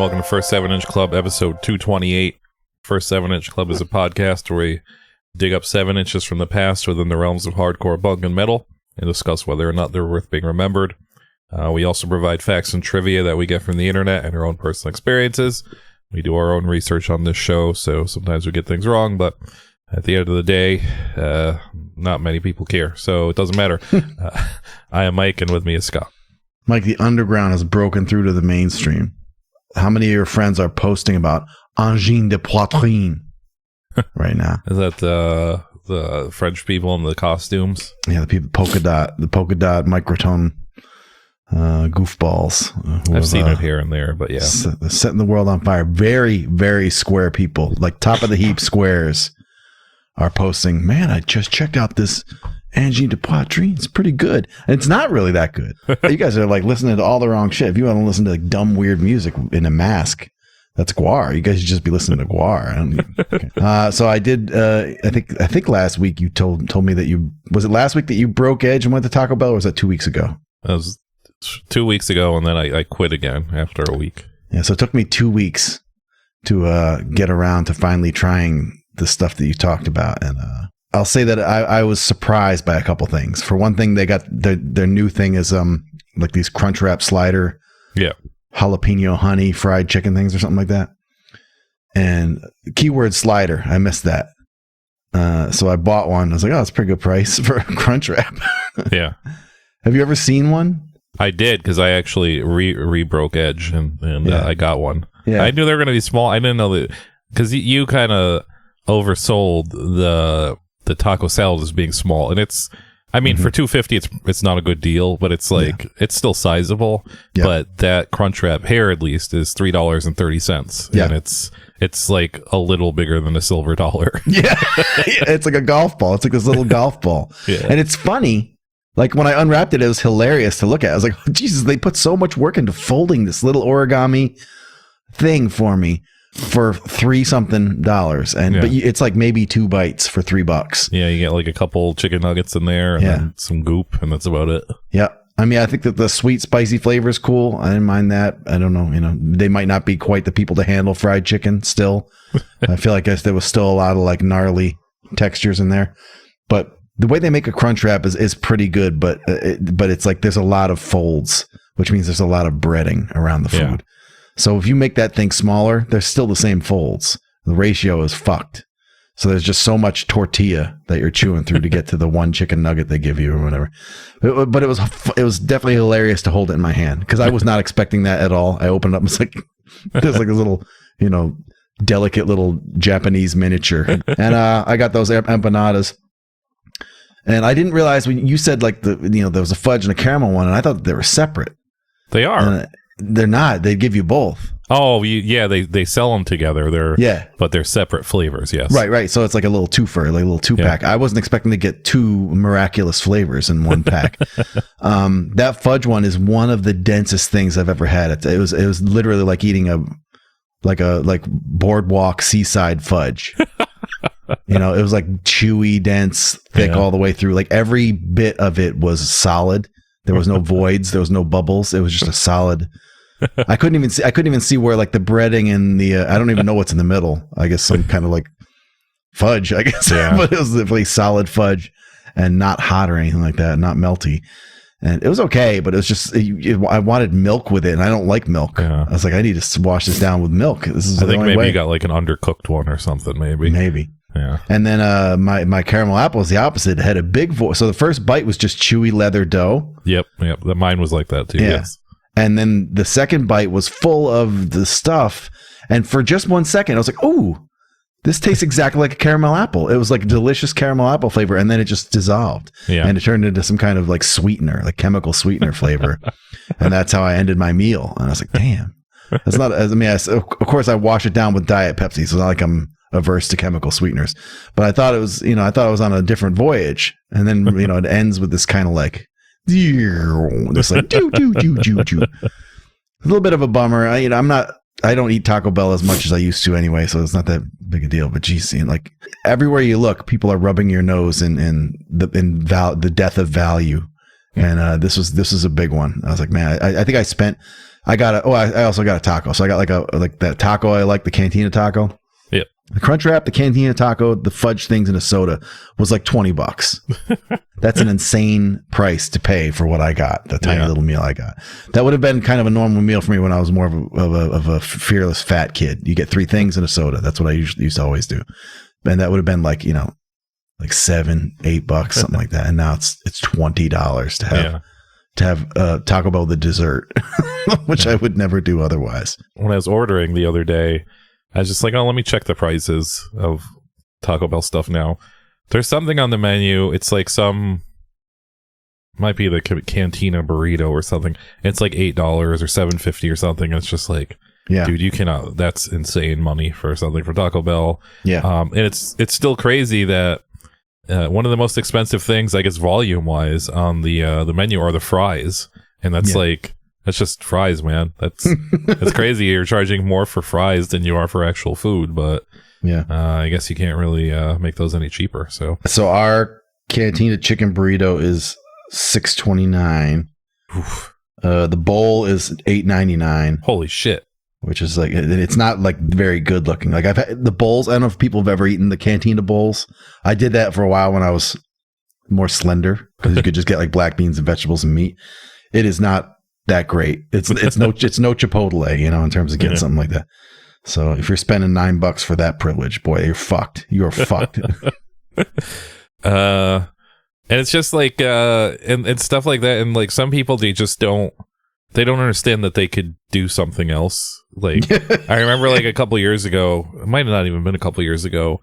welcome to First 7-Inch Club, episode 228. First 7-Inch Club is a podcast where we dig up 7 inches from the past within the realms of hardcore punk and metal and discuss whether or not they're worth being remembered. We also provide facts and trivia that we get from the internet and our own personal experiences. We do our own research on this show, so sometimes we get things wrong, but at the end of the day, not many people care, so it doesn't matter. I am Mike, and with me is Scott. Mike, the underground has broken through to the mainstream. How many of your friends are posting about angine de poitrine right now? Is that the French people in the costumes? Yeah, the people polka dot microtone goofballs. I've seen it here and there, but yeah, setting the world on fire. Very, very square people, like top of the heap squares, are posting. Man, I just checked out this angine de poitrine. It's pretty good. And it's not really that good. You guys are like listening to all the wrong shit. If you want to listen to like dumb, weird music in a mask, that's Guar. You guys should just be listening to Guar. Okay. So I did. I think last week you told me that was it last week that you broke edge and went to Taco Bell, or was that 2 weeks ago? That was 2 weeks ago, and then I quit again after a week. Yeah. So it took me 2 weeks to get around to finally trying the stuff that you talked about, and I'll say that I was surprised by a couple things. For one thing, they got their new thing is like these Crunchwrap slider, jalapeno honey fried chicken things or something like that. And keyword slider, I missed that. So I bought one. I was like, oh, that's a pretty good price for a Crunchwrap. Yeah. Have you ever seen one? I did, because I actually re-broke edge and I got one. Yeah. I knew they were going to be small. I didn't know that, because you kind of oversold the taco salad as being small, and it's, I mean, for $2.50 it's not a good deal, but it's like it's still sizable. But that Crunchwrap here at least is $3.30, and it's like a little bigger than a silver dollar. It's like a golf ball. It's like this little golf ball. And it's funny, like when I unwrapped it, it was hilarious to look at. I was like, oh, Jesus, they put so much work into folding this little origami thing for me for $3-something, and but it's like maybe 2 bites for $3. Yeah, you get like a couple chicken nuggets in there, and then some goop, and that's about it. Yeah, I mean, I think that the sweet spicy flavor is cool. I didn't mind that. I don't know, they might not be quite the people to handle fried chicken still. I feel like there was still a lot of like gnarly textures in there, but the way they make a Crunchwrap is pretty good. But it's like there's a lot of folds, which means there's a lot of breading around the food. Yeah. So if you make that thing smaller, there's still the same folds. The ratio is fucked. So there's just so much tortilla that you're chewing through to get to the one chicken nugget they give you or whatever. But it was definitely hilarious to hold it in my hand, because I was not expecting that at all. I opened it up and it's like there's like a little, delicate little Japanese miniature. And I got those empanadas. And I didn't realize when you said like there was a fudge and a caramel one, and I thought they were separate. They are. And they're not. They give you both. Oh, they sell them together. But they're separate flavors. Yes. Right. So it's like a little twofer, like a little 2-pack. I wasn't expecting to get 2 miraculous flavors in one pack. That fudge one is one of the densest things I've ever had. It was literally like eating a boardwalk seaside fudge. It was like chewy, dense, thick all the way through. Like every bit of it was solid. There was no voids. There was no bubbles. It was just a solid. I couldn't even see where like the breading and the I don't even know what's in the middle. I guess some kind of like fudge. I guess, but it was definitely solid fudge and not hot or anything like that. Not melty, and it was okay. But it was just I wanted milk with it, and I don't like milk. I was like, I need to wash this down with milk. This is I think maybe you got like an undercooked one or something. Maybe. Yeah. And then my caramel apple is the opposite. It had a big voice. So the first bite was just chewy leather dough. Yep. Mine was like that too. Yeah. Yes. And then the second bite was full of the stuff. And for just 1 second, I was like, "Ooh, this tastes exactly like a caramel apple." It was like a delicious caramel apple flavor, and then it just dissolved. Yeah. And it turned into some kind of like sweetener, like chemical sweetener flavor. And that's how I ended my meal. And I was like, "Damn, that's not." Of course, I wash it down with Diet Pepsi, so it's not like I'm averse to chemical sweeteners. But I thought it was, on a different voyage. And then, it ends with this kind of like, this like, do. A little bit of a bummer. I don't eat Taco Bell as much as I used to anyway, so it's not that big a deal. But geez, like everywhere you look, people are rubbing your nose in the death of value. And this was a big one. I was like, man, I think I spent I also got a taco. So I got like that taco I like, the Cantina taco. Yep. The Crunch Wrap, the Cantina taco, the fudge things, and a soda was like $20. That's an insane price to pay for what I got, the tiny little meal I got. That would have been kind of a normal meal for me when I was more of a fearless fat kid. You get 3 things and a soda. That's what I used to always do. And that would have been like, you know, like $7-8, something like that. And now it's $20 to have Taco Bell the dessert, which I would never do otherwise. When I was ordering the other day, I was just like, oh, let me check the prices of Taco Bell stuff now. There's something on the menu. It's like might be the Cantina burrito or something. It's like $8 or $7.50 or something. It's just like, dude, you cannot. That's insane money for something for Taco Bell. Yeah. And it's still crazy that one of the most expensive things, I guess, volume wise on the menu are the fries, and that's like. That's just fries, man. That's crazy. You're charging more for fries than you are for actual food, but I guess you can't really make those any cheaper. So our Cantina chicken burrito is $6.29. The bowl is $8.99. Holy shit! Which is like, it's not like very good looking. Like I've had the bowls. I don't know if people have ever eaten the Cantina bowls. I did that for a while when I was more slender because you could just get like black beans and vegetables and meat. It is not that great. It's no Chipotle, you know, in terms of getting something like that. So if you're spending $9 for that privilege, boy, you're fucked. You're fucked. And it's just like and stuff like that. And like some people, they don't understand that they could do something else. Like I remember like a couple years ago, it might have not even been a couple years ago,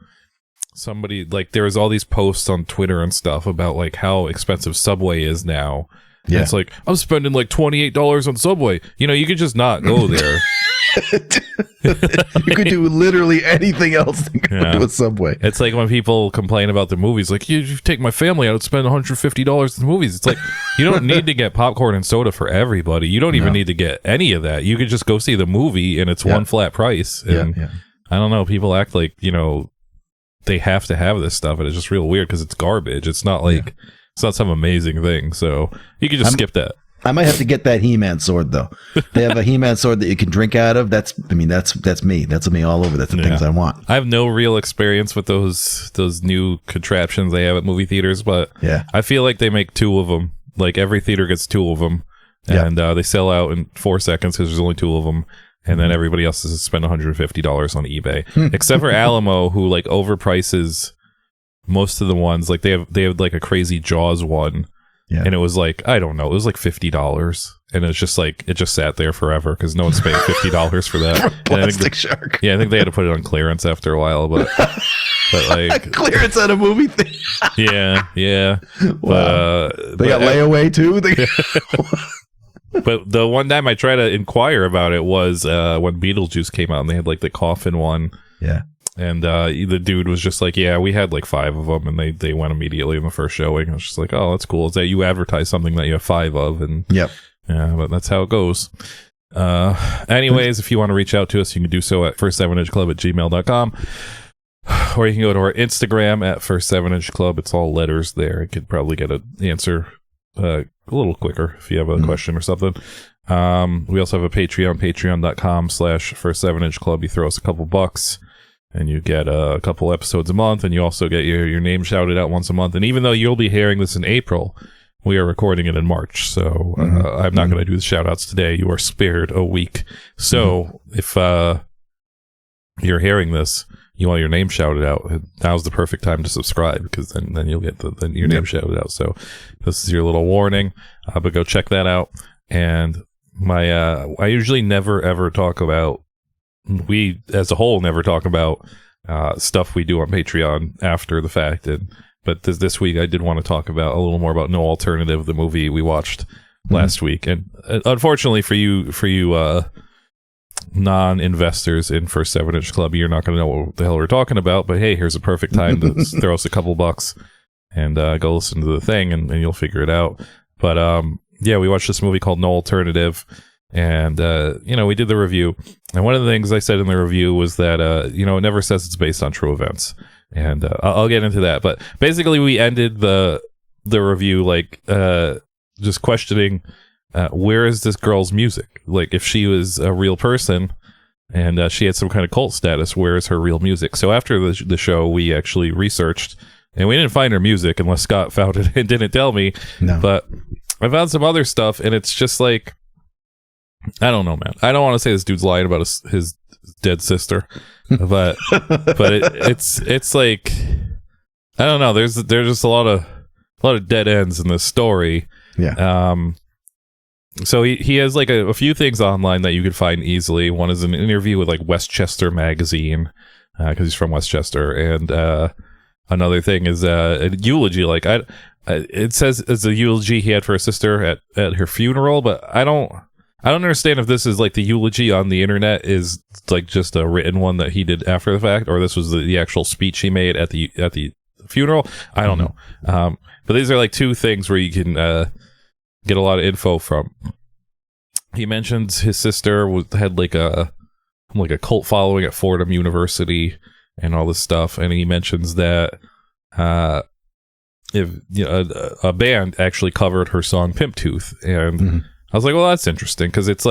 somebody like there was all these posts on Twitter and stuff about like how expensive Subway is now. Yeah. And it's like, I'm spending like $28 on Subway. You know, you could just not go there. You could do literally anything else than go to a Subway. It's like when people complain about the movies, like, you take my family out and spend $150 in the movies. It's like, you don't need to get popcorn and soda for everybody. You don't even need to get any of that. You could just go see the movie and it's one flat price. And I don't know, people act like, you know, they have to have this stuff, and it's just real weird because it's garbage. It's not like... It's not some amazing thing, so you can just skip that. I might have to get that He-Man sword, though. They have a He-Man sword that you can drink out of. That's me. That's me all over. That's the things I want. I have no real experience with those new contraptions they have at movie theaters, but I feel like they make 2 of them. Like every theater gets 2 of them, and they sell out in 4 seconds because there's only 2 of them. And then everybody else has to spend $150 on eBay, except for Alamo, who like overprices most of the ones. Like they have like a crazy Jaws one, and it was like, I don't know, it was like $50, and it's just like it just sat there forever because no one's paying $50 for that. For a plastic shark. Yeah, I think they had to put it on clearance after a while, but like clearance at a movie thing. yeah. Wow. They got layaway too. But the one time I tried to inquire about it was when Beetlejuice came out, and they had like the coffin one. Yeah. And the dude was just like, yeah, we had like 5 of them, and they went immediately in the first showing. I was just like, oh, that's cool. Is that you advertise something that you have 5 of? And yeah, but that's how it goes. Anyways, if you want to reach out to us, you can do so at first7inchclub@gmail.com, or you can go to our Instagram at first7inchclub. It's all letters there. I could probably get an answer a little quicker if you have a question or something. We also have a Patreon, patreon.com/first7inchclub. You throw us a couple bucks, and you get a couple episodes a month, and you also get your name shouted out once a month. And even though you'll be hearing this in April, we are recording it in March, so I'm not going to do the shout outs today. You are spared a week. So if you're hearing this, you want your name shouted out, now's the perfect time to subscribe, because then you'll get your name shouted out. So this is your little warning, but go check that out. And I usually never ever talk about, we as a whole never talk about stuff we do on Patreon after the fact, but this week I did want to talk about a little more about No Alternative, the movie we watched last week. And unfortunately for you non-investors in First 7 Inch Club, you're not going to know what the hell we're talking about, but hey, here's a perfect time to throw us a couple bucks and go listen to the thing, and you'll figure it out. But yeah, we watched this movie called No Alternative, and we did the review, and one of the things I said in the review was that it never says it's based on true events, and I'll get into that. But basically we ended the review like just questioning where is this girl's music? Like, if she was a real person and she had some kind of cult status, where is her real music? So after the show, we actually researched, and we didn't find her music unless Scott found it and didn't tell me. No. But I found some other stuff, and it's just like, I don't know, man. I don't want to say this dude's lying about his dead sister, but it's like, I don't know. There's just a lot of dead ends in this story. Yeah. So he has like a few things online that you could find easily. One is an interview with like Westchester magazine, because he's from Westchester, and another thing is a eulogy. Like it says it's a eulogy he had for his sister at her funeral, but I don't understand if this is like the eulogy on the internet is like just a written one that he did after the fact, or this was the actual speech he made at the funeral. I don't know. But these are like two things where you can get a lot of info from. He mentions his sister had like a cult following at Fordham University and all this stuff, and he mentions that if a band actually covered her song Pimp Tooth, and I was like, well, that's interesting, because it's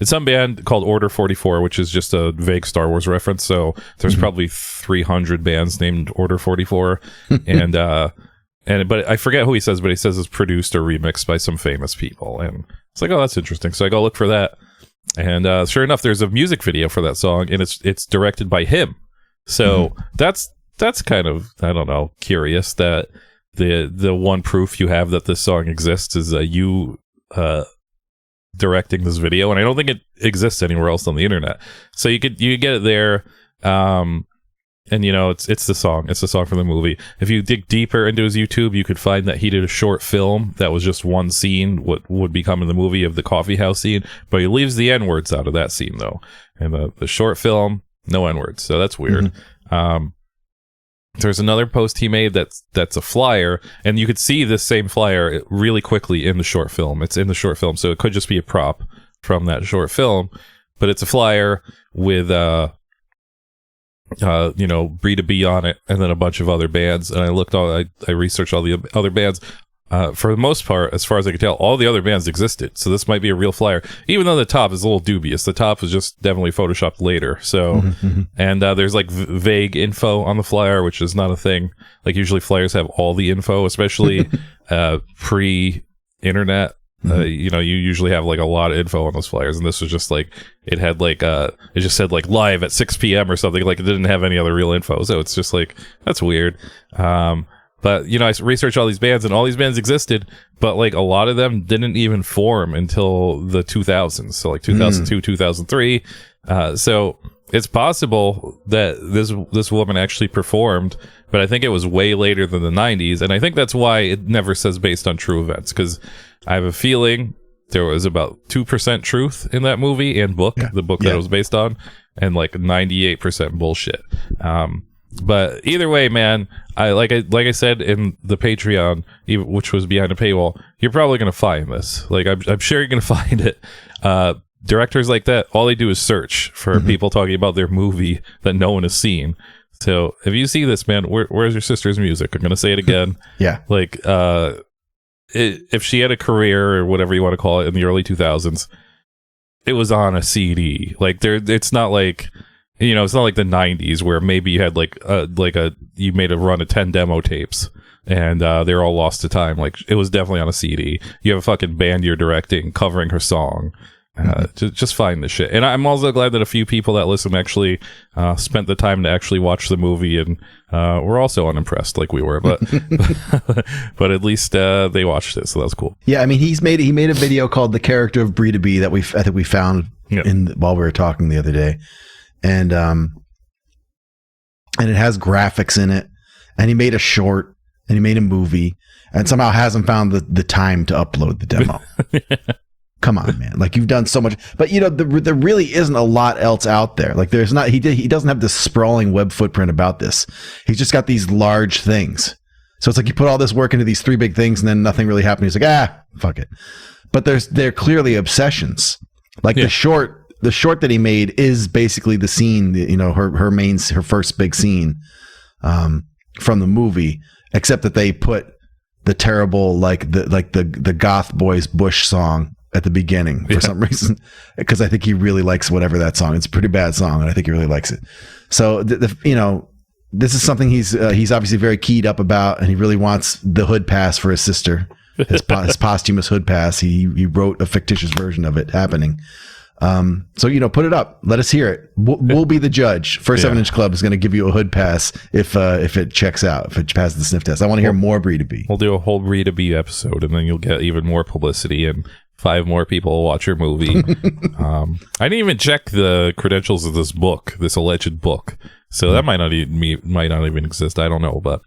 some band called Order 44, which is just a vague Star Wars reference. So there's probably 300 bands named Order 44, but I forget who he says, but he says it's produced or remixed by some famous people, and it's like, oh, that's interesting. So I go look for that, and sure enough, there's a music video for that song, and it's directed by him. So that's kind of, I don't know, curious that the one proof you have that this song exists is you directing this video, and I don't think it exists anywhere else on the internet. So you could get it there, and it's the song from the movie. If you dig deeper into his YouTube, you could find that he did a short film that was just one scene, what would become in the movie, of the coffee house scene, but he leaves the N-words out of that scene though. And the short film, no N-words, so that's weird. There's another post he made that's a flyer, and you could see this same flyer really quickly in the short film. It's in the short film, so it could just be a prop from that short film, but it's a flyer with Breed a Bee on it, and then a bunch of other bands. And I researched all the other bands. For the most part, as far as I could tell, all the other bands existed. So this might be a real flyer, even though the top is a little dubious. The top was just definitely photoshopped later. So, and there's like vague info on the flyer, which is not a thing. Like usually flyers have all the info, especially pre-internet. You usually have like a lot of info on those flyers, and this was just like it had like it just said like live at 6 p.m. or something. Like it didn't have any other real info, so it's just like, that's weird. But I researched all these bands, and all these bands existed, but like a lot of them didn't even form until the 2000s, so like 2002, 2003. So it's possible that this woman actually performed, but I think it was way later than the 90s, and I think that's why it never says based on true events, because I have a feeling there was about 2% truth in that movie and book, the book that it was based on, and like 98% bullshit. But either way, man, like I said in the Patreon, which was behind a paywall, you're probably gonna find this. Like I'm sure you're gonna find it. Directors like that, all they do is search for people talking about their movie that no one has seen. So if you see this, man, where's your sister's music? I'm gonna say it again. Like if she had a career or whatever you want to call it in the early 2000s, it was on a CD. Like it's not like, it's not like the 90s where maybe you had you made a run of 10 demo tapes and they're all lost to time. Like it was definitely on a CD. You have a fucking band you're directing covering her song. Just find the shit. And I'm also glad that a few people that listen actually spent the time to actually watch the movie, and were also unimpressed like we were, but but at least they watched it, so that's cool. Yeah, I mean, he made a video called "The Character of Breed a Bee" that I think we found while we were talking the other day, and it has graphics in it, and he made a short, and he made a movie, and somehow hasn't found the time to upload the demo. Come on, man. Like, you've done so much, but there really isn't a lot else out there. Like, there's not, he doesn't have this sprawling web footprint about this. He's just got these large things. So it's like you put all this work into these three big things and then nothing really happened. He's like, fuck it. But they're clearly obsessions. Like the short that he made is basically the scene, her first big scene, from the movie, except that they put the terrible, the goth boys Bush song at the beginning for some reason, because I think he really likes whatever that song. It's a pretty bad song, and I think he really likes it. So this is something he's obviously very keyed up about, and he really wants the hood pass for his sister, his posthumous hood pass. He wrote a fictitious version of it happening. So put it up. Let us hear it. We'll be the judge. First 7-inch Club is going to give you a hood pass if it checks out, if it passes the sniff test. I want to hear more Brie to Be. We'll do a whole Brie to Be episode, and then you'll get even more publicity, and 5 more people will watch your movie. I didn't even check the credentials of this book, this alleged book. So that might not even exist. I don't know, but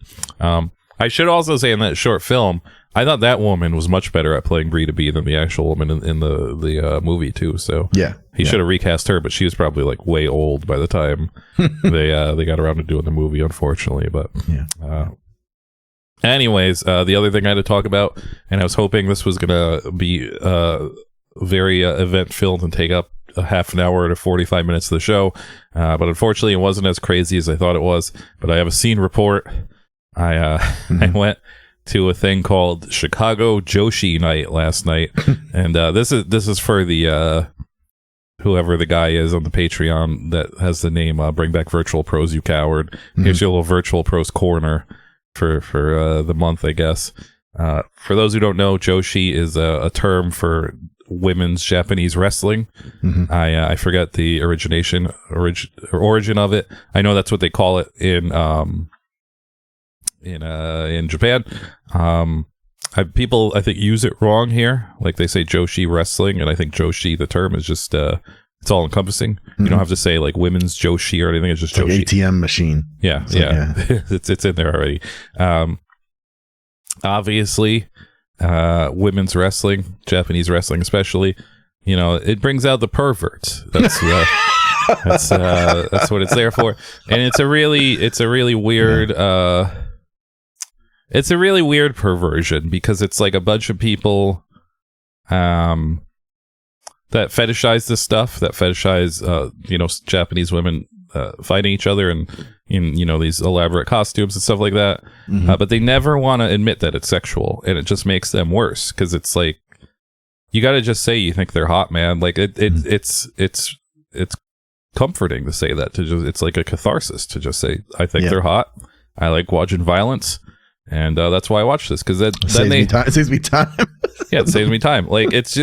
I should also say in that short film, I thought that woman was much better at playing Brie to Be than the actual woman in the movie too. So he should have recast her, but she was probably like way old by the time they got around to doing the movie, unfortunately. But anyways, the other thing I had to talk about, and I was hoping this was gonna be very event filled and take up a half an hour to 45 minutes of the show, but unfortunately it wasn't as crazy as I thought it was. But I have a scene report. I went to a thing called Chicago Joshi Night last night, and this is for the whoever the guy is on the Patreon that has the name Bring Back Virtual Pros, You Coward. Here's your little Virtual Pros corner for the month, I guess. For those who don't know, Joshi is a term for women's Japanese wrestling. I forget the origin of it. I know that's what they call it in Japan. People I think use it wrong here. Like they say Joshi wrestling, and I think Joshi, the term, is just it's all encompassing. You don't have to say like women's Joshi or anything. It's just Joshi. Like ATM machine. Yeah. It's in there already. Obviously, women's wrestling, Japanese wrestling especially, it brings out the perverts. That's that's what it's there for. And it's a really weird it's a really weird perversion, because it's like a bunch of people that fetishize this stuff, that fetishize Japanese women fighting each other and in these elaborate costumes and stuff like that. But they never want to admit that it's sexual, and it just makes them worse, because it's like, you got to just say you think they're hot, man. Like it's comforting to say that, it's like a catharsis to just say I think they're hot. I like watching violence. And that's why I watch this, because it saves me time. Yeah, it saves me time. Like it's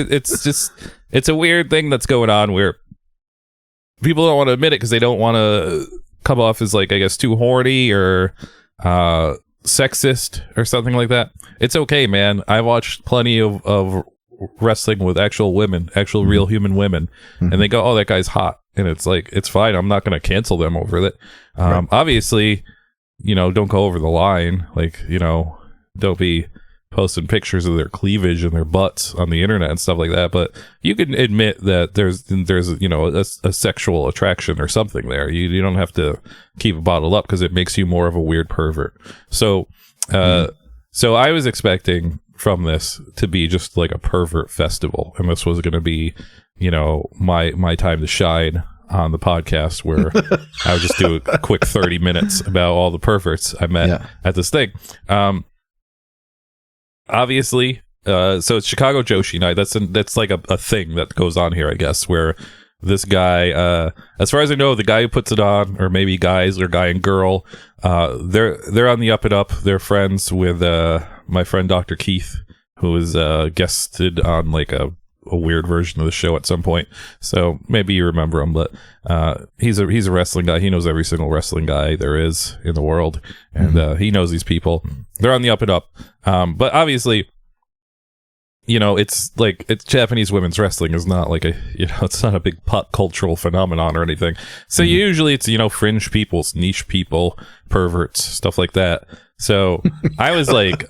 a weird thing that's going on where people don't want to admit it because they don't want to come off as, like, I guess, too horny or sexist or something like that. It's okay, man. I watched plenty of wrestling with actual women, actual real human women, and they go, "Oh, that guy's hot," and it's like, it's fine. I'm not going to cancel them over it. Obviously, don't go over the line. Like, don't be posting pictures of their cleavage and their butts on the internet and stuff like that. But you can admit that there's a sexual attraction or something there. You don't have to keep it bottled up, because it makes you more of a weird pervert. So, so I was expecting from this to be just like a pervert festival, and this was going to be, my time to shine on the podcast, where I would just do a quick 30 minutes about all the perverts I met at this thing. Obviously, so it's Chicago Joshi Night. That's like a thing that goes on here, I guess, where this guy, as far as I know, the guy who puts it on, or maybe guys or guy and girl, they're on the up and up. They're friends with my friend Dr. Keith, who is guested on like a weird version of the show at some point, so maybe you remember him. But he's a wrestling guy. He knows every single wrestling guy there is in the world, and he knows these people. They're on the up and up, but obviously, it's Japanese women's wrestling is not like it's not a big pop cultural phenomenon or anything. So usually it's fringe people, niche people, perverts, stuff like that. So I was like,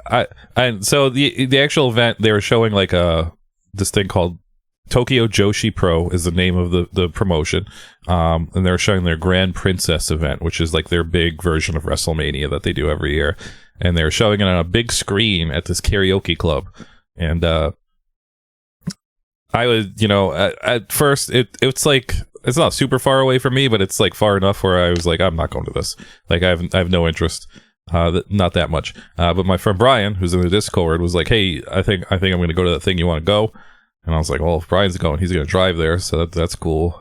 so the actual event, they were showing like this thing called Tokyo Joshi Pro is the name of the promotion, and they're showing their Grand Princess event, which is like their big version of WrestleMania that they do every year, and they're showing it on a big screen at this karaoke club. And I was, at first it's like, it's not super far away from me, but it's like far enough where I was like, I'm not going to this. Like I have no interest. Not that much. But my friend Brian, who's in the Discord, was like, "Hey, I think I'm going to go to that thing. You want to go?" And I was like, well, if Brian's going, he's going to drive there. So that's cool.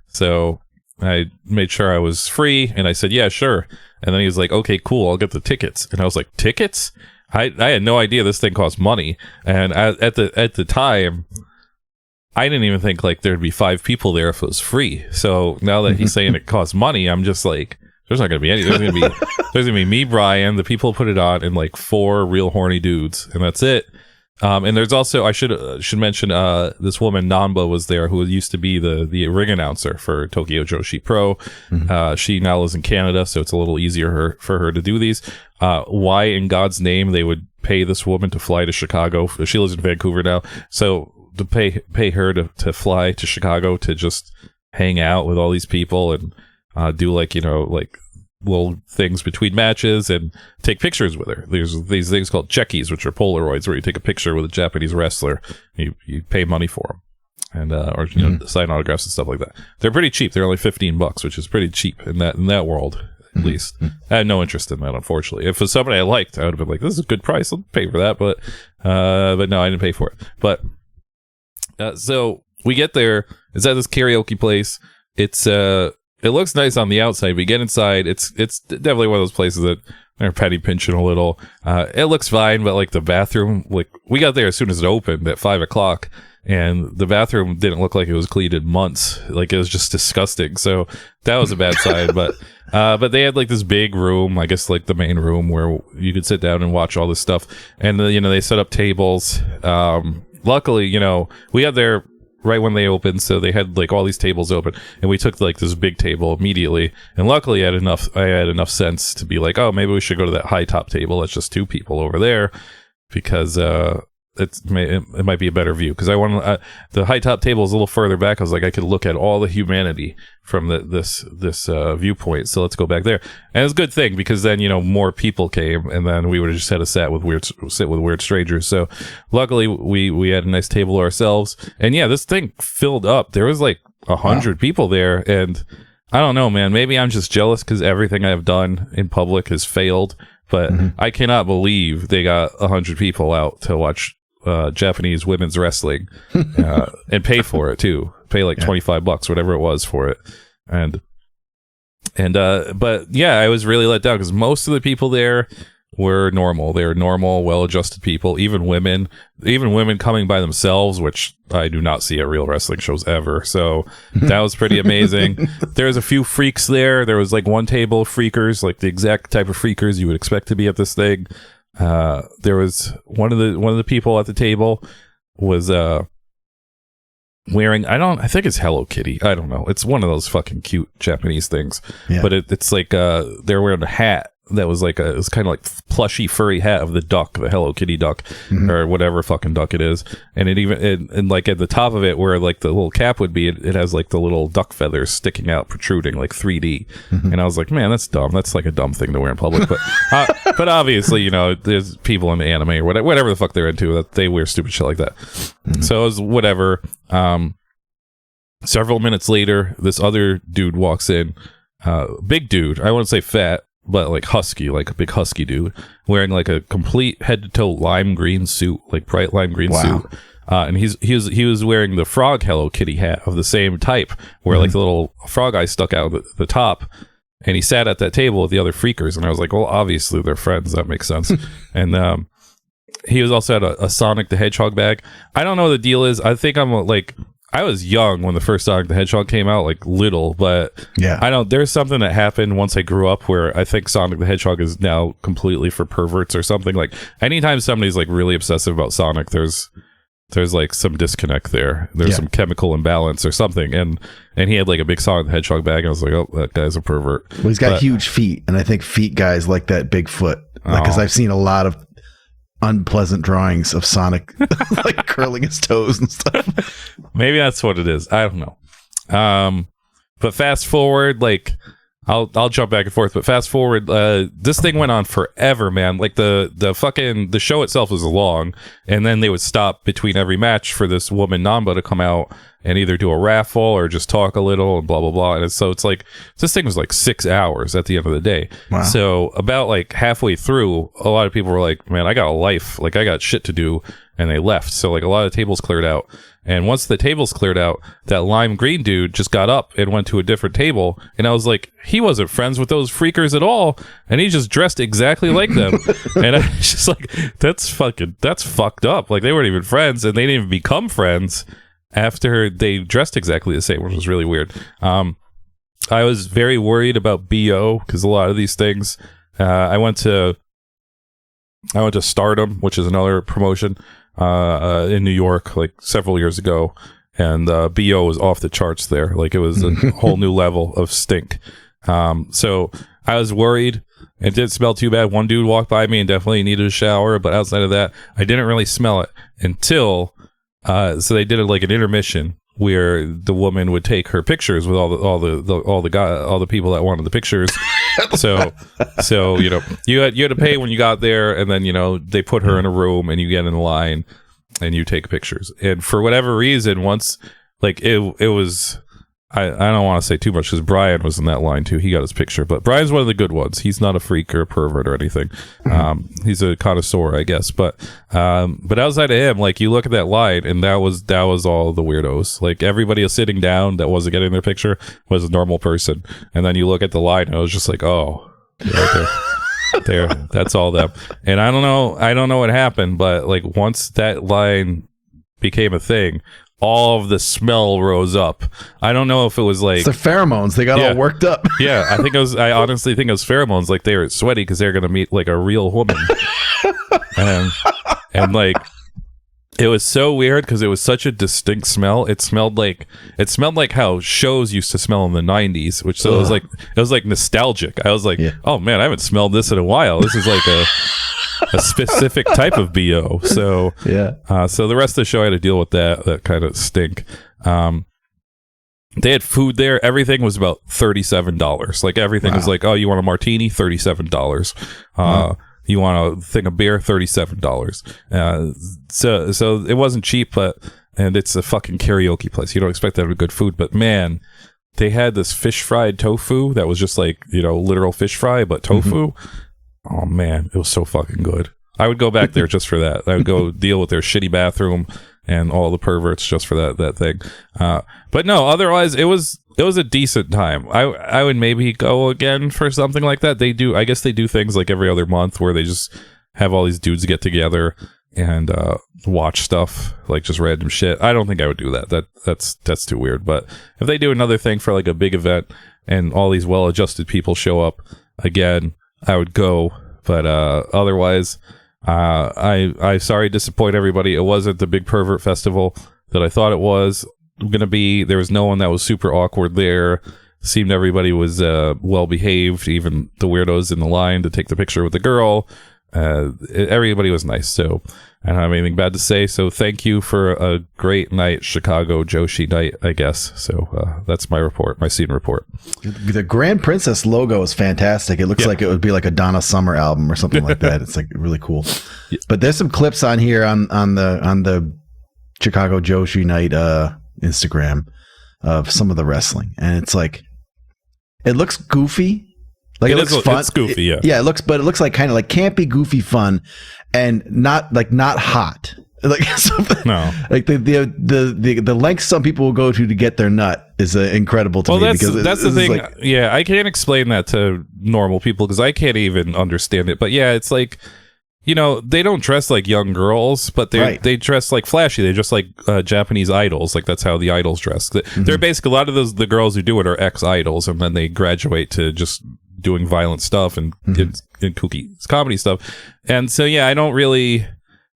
So I made sure I was free, and I said, yeah, sure. And then he was like, okay, cool, I'll get the tickets. And I was like, tickets? I had no idea this thing cost money. And at the time, I didn't even think like there'd be 5 people there if it was free. So now that he's saying it costs money, I'm just like, there's not going to be any. There's going to be me, Brian, the people who put it on, and like 4 real horny dudes, and that's it. And there's also, I should mention, this woman Namba was there, who used to be the ring announcer for Tokyo Joshi Pro. She now lives in Canada, so it's a little easier for her to do these. Why in God's name they would pay this woman to fly to Chicago? She lives in Vancouver now, so to pay her to fly to Chicago to just hang out with all these people and do like little things between matches and take pictures with her. There's these things called checkies, which are Polaroids, where you take a picture with a Japanese wrestler. You pay money for them, and or sign autographs and stuff like that. They're pretty cheap. They're only $15, which is pretty cheap in that world, at least. I had no interest in that, unfortunately. If it was somebody I liked, I would have been like, "This is a good price. I'll pay for that." But no, I didn't pay for it. But so we get there. It's at this karaoke place. It looks nice on the outside, but you get inside, it's definitely one of those places that are penny pinching a little. It looks fine, but like the bathroom, like we got there as soon as it opened at 5:00, and the bathroom didn't look like it was cleaned in months. Like it was just disgusting. So that was a bad sign. But they had like this big room, I guess like the main room where you could sit down and watch all this stuff. And they set up tables. Luckily, we got there right when they opened, so they had like all these tables open, and we took like this big table immediately. And luckily I had enough sense to be like, oh, maybe we should go to that high top table that's just 2 people over there, because it might be a better view, because I want the high top table is a little further back. I was like, I could look at all the humanity from this viewpoint, so let's go back there. And it's a good thing, because then more people came, and then we would have just had to sit with weird strangers. So luckily we had a nice table ourselves, and yeah, this thing filled up. There was like 100 people there, and I don't know, man, maybe I'm just jealous because everything I've done in public has failed, but I cannot believe they got 100 people out to watch Japanese women's wrestling, and pay for it too. Pay like $25, whatever it was for it. And but yeah, I was really let down because most of the people there were normal. They were normal, well-adjusted people, even women coming by themselves, which I do not see at real wrestling shows ever. So that was pretty amazing. There's a few freaks there. There was like one table of freakers, like the exact type of freakers you would expect to be at this thing. There was one of the people at the table was wearing, I think it's Hello Kitty. I don't know. It's one of those fucking cute Japanese things. Yeah. But it's like they're wearing a hat that was like it was kind of like plushy furry hat of the Hello Kitty duck, or whatever fucking duck it is. And it even and like at the top of it, where like the little cap would be, it has like the little duck feathers sticking out, protruding, like 3D. And I was like, man, that's dumb. That's like a dumb thing to wear in public. But but obviously, there's people in the anime or whatever the fuck they're into that they wear stupid shit like that. So it was whatever. Several minutes later, this other dude walks in, big dude. I wouldn't say fat, but like husky, like a big husky dude, wearing like a complete head to toe lime green suit, like bright lime green suit. And he was wearing the frog Hello Kitty hat of the same type, where like the little frog eye stuck out at the top. And he sat at that table with the other freakers, and I was like, well, obviously they're friends. That makes sense. And he was also at a Sonic the Hedgehog bag. I don't know what the deal is. I think I was young when the first Sonic the Hedgehog came out, like little, but yeah, there's something that happened once I grew up where I think Sonic the Hedgehog is now completely for perverts or something. Like anytime somebody's like really obsessive about Sonic, there's like some disconnect there. There's some chemical imbalance or something. And he had like a big Sonic the Hedgehog bag, and I was like, oh, that guy's a pervert. Well, he's got huge feet, and I think feet guys like that big foot. Because I've seen a lot of unpleasant drawings of Sonic like curling his toes and stuff. Maybe that's what it is. I don't know. But fast forward, like I'll jump back and forth, but fast forward, this thing went on forever, man. Like the show itself was long, and then they would stop between every match for this woman Namba to come out and either do a raffle or just talk a little and blah blah blah. And so it's like this thing was like 6 hours at the end of the day. Wow. So about like halfway through, a lot of people were like, man, I got a life, like I got shit to do. and they left. So like a lot of tables cleared out. And once the tables cleared out, that lime green dude just got up and went to a different table. And I was like, he wasn't friends with those freakers at all. And he just dressed exactly like them. And I was just like, that's fucked up. Like they weren't even friends, and they didn't even become friends after they dressed exactly the same, which was really weird. I was very worried about BO because a lot of these things, I went to Stardom, which is another promotion in New York, like several years ago, and BO was off the charts there. Like it was a whole new level of stink. So I was worried. It didn't smell too bad. One dude walked by me and definitely needed a shower, but outside of that, I didn't really smell it until so they did it like an intermission where the woman would take her pictures with all the people that wanted the pictures. So you know, you had to pay when you got there, and then, you know, they put her in a room and you get in line and you take pictures. And for whatever reason, once like it was, I don't want to say too much because Brian was in that line too. He got his picture, but Brian's one of the good ones. He's not a freak or a pervert or anything. He's a connoisseur, I guess. But outside of him, like you look at that line, and that was all the weirdos. Like everybody was sitting down that wasn't getting their picture was a normal person, and then you look at the line, and it was just like, oh, there, that's all them. And I don't know what happened, but like once that line became a thing, all of the smell rose up. I don't know if it was like... It's the pheromones. They got all worked up. Yeah, I honestly think it was pheromones. Like they were sweaty because they were going to meet like a real woman. and like, it was so weird because it was such a distinct smell. It smelled like how shows used to smell in the 90s, which so it was like nostalgic. I was like, oh man, I haven't smelled this in a while. This is like a specific type of BO. So so the rest of the show I had to deal with that kind of stink. They had food there. Everything was about $37. Like everything was like, oh, you want a martini? $37. You want a thing of beer? $37. So it wasn't cheap, and it's a fucking karaoke place. You don't expect to have good food, but man, they had this fish fried tofu that was just like, you know, literal fish fry, but tofu. Oh man, it was so fucking good. I would go back there just for that. I would go deal with their shitty bathroom and all the perverts just for that thing. But no, otherwise it was a decent time. I would maybe go again for something like that. I guess they do things like every other month where they just have all these dudes get together and watch stuff, like just random shit. I don't think I would do that. That's too weird. But if they do another thing for like a big event and all these well-adjusted people show up again, I would go. But otherwise, I sorry to disappoint everybody. It wasn't the big pervert festival that I thought it was going to be. There was no one that was super awkward there. Seemed everybody was well behaved, even the weirdos in the line to take the picture with the girl. Everybody was nice, so I don't have anything bad to say. So thank you for a great night, Chicago Joshi night, I guess. So that's my report, my scene report. The Grand Princess logo is fantastic. It looks like it would be like a Donna Summer album or something like that. It's like really cool. Yeah. But there's some clips on here on the Chicago Joshi night Instagram of some of the wrestling, and it's like it looks goofy. Like it looks fun. It's goofy, yeah. Yeah, it looks like kind of like campy, goofy fun, and not hot. Like something. No. Like the lengths some people will go to get their nut is incredible to me. Because that's the thing. Like, yeah, I can't explain that to normal people because I can't even understand it. But yeah, it's like, you know, they don't dress like young girls, but they dress like flashy. They dress like Japanese idols. Like that's how the idols dress. They're basically, a lot of the girls who do it are ex-idols, and then they graduate to just doing violent stuff and kooky comedy stuff. And so yeah, I don't really,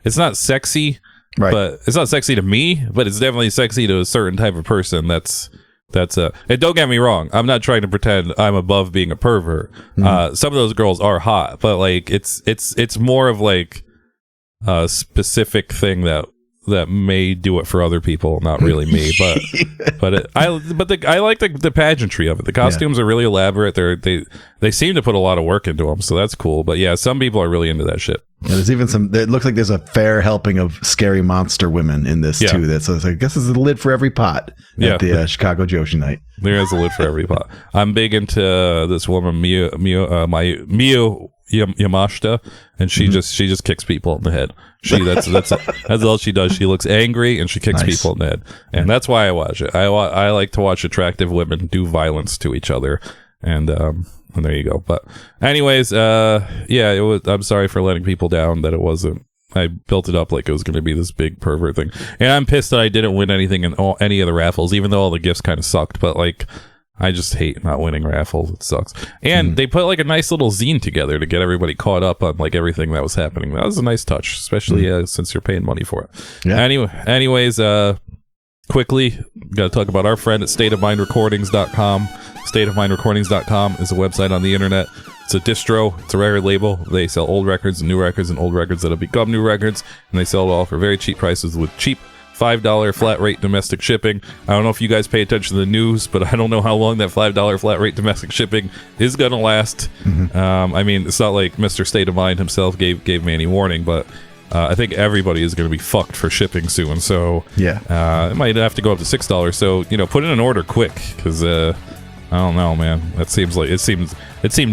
it's not sexy, but it's not sexy to me, but it's definitely sexy to a certain type of person. That's and don't get me wrong, I'm not trying to pretend I'm above being a pervert. Some of those girls are hot, but like it's more of like a specific thing that may do it for other people, not really me. But I like the pageantry of it. The costumes are really elaborate. They seem to put a lot of work into them, so that's cool. But yeah, some people are really into that shit. Yeah, there's even some. It looks like there's a fair helping of scary monster women in this too. That's, I guess, is the lid for every pot at the Chicago Joshi night. There is a lid for every pot. I'm big into this woman Miu Yamashita, and she just kicks people in the head. That's all she does. She looks angry and she kicks people in the head, and that's why I watch it. I like to watch attractive women do violence to each other, and there you go. But anyways, it was. I'm sorry for letting people down. That it wasn't. I built it up like it was going to be this big pervert thing, and I'm pissed that I didn't win anything in any of the raffles, even though all the gifts kind of sucked. But like, I just hate not winning raffles. It sucks. And they put like a nice little zine together to get everybody caught up on like everything that was happening. That was a nice touch, especially since you're paying money for it. Yeah. Anyways, quickly, got to talk about our friend at stateofmindrecordings.com. Stateofmindrecordings.com is a website on the internet. It's a distro. It's a record label. They sell old records and new records and old records that have become new records, and they sell it all for very cheap prices with cheap $5 flat rate domestic shipping. I don't know if you guys pay attention to the news, but I don't know how long that $5 flat rate domestic shipping is going to last. I mean, it's not like Mr. State of Mind himself gave me any warning, but I think everybody is going to be fucked for shipping soon. So it might have to go up to $6. So put in an order quick, because I don't know, man. That seems like it seemed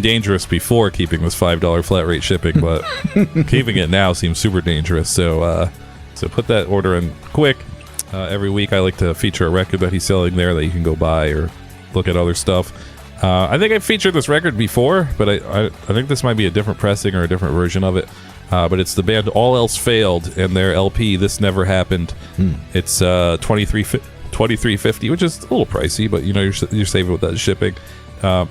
dangerous before keeping this $5 flat rate shipping, but keeping it now seems super dangerous. So put that order in quick. Every week I like to feature a record that he's selling there that you can go buy or look at other stuff. I think I've featured this record before, but I think this might be a different pressing or a different version of it. But it's the band All Else Failed and their LP This Never Happened. It's $23.50, which is a little pricey, but you're saving with that shipping. All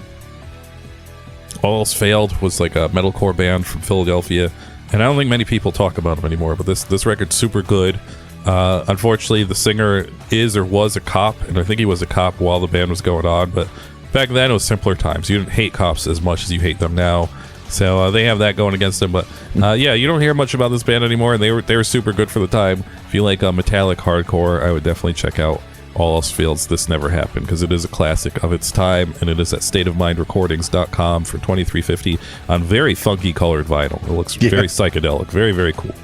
Else Failed was like a metalcore band from Philadelphia, and I don't think many people talk about them anymore, but this record's super good. Unfortunately, the singer is or was a cop, and I think he was a cop while the band was going on, but back then it was simpler times. You didn't hate cops as much as you hate them now, so they have that going against them. But you don't hear much about this band anymore, and they were super good for the time. If you like metallic hardcore, I would definitely check out All Else Failed, This Never Happened, because it is a classic of its time, and it is at stateofmindrecordings.com for $23.50 on very funky colored vinyl. It looks very psychedelic, very, very cool.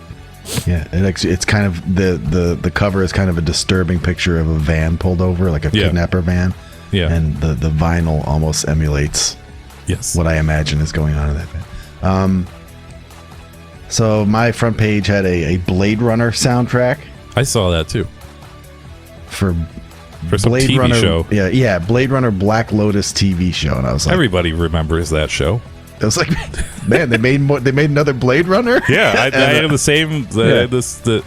Yeah, it's kind of the cover is kind of a disturbing picture of a van pulled over, like a kidnapper van. Yeah, and the vinyl almost emulates what I imagine is going on in that van. So my front page had a Blade Runner soundtrack. I saw that too. For some Blade TV Runner show. Yeah, Blade Runner Black Lotus TV show, and I was like, everybody remembers that show. It was like, man, they made another Blade Runner. Yeah, I had the same the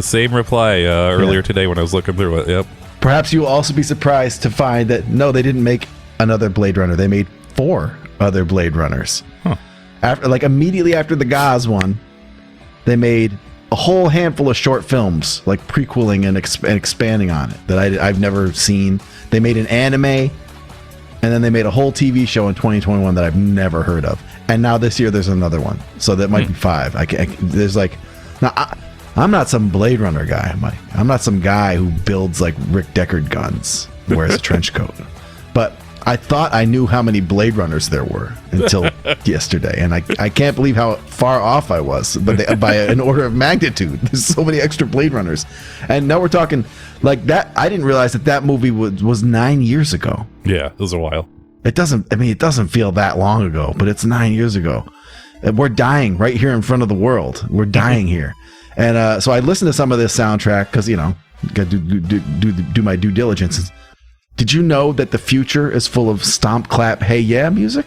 same reply earlier today when I was looking through it. Yep. Perhaps you will also be surprised to find that no, they didn't make another Blade Runner. They made 4 other Blade Runners. Huh. Immediately after the Gauze one, they made a whole handful of short films, like prequeling and expanding on it that I've never seen. They made an anime, and then they made a whole TV show in 2021 that I've never heard of. And now this year there's another one, so that might be 5. I'm not some Blade Runner guy, Mike. I'm not some guy who builds like Rick Deckard guns, wears a trench coat. But I thought I knew how many Blade Runners there were until yesterday, and I can't believe how far off I was, but by an order of magnitude. There's so many extra Blade Runners, and now we're talking like that. I didn't realize that movie was 9 years ago. Yeah, it was a while. It doesn't feel that long ago, but it's 9 years ago. And we're dying right here in front of the world. We're dying here, and so I listened to some of this soundtrack because got to do my due diligence. Did you know that the future is full of stomp, clap, hey, yeah music?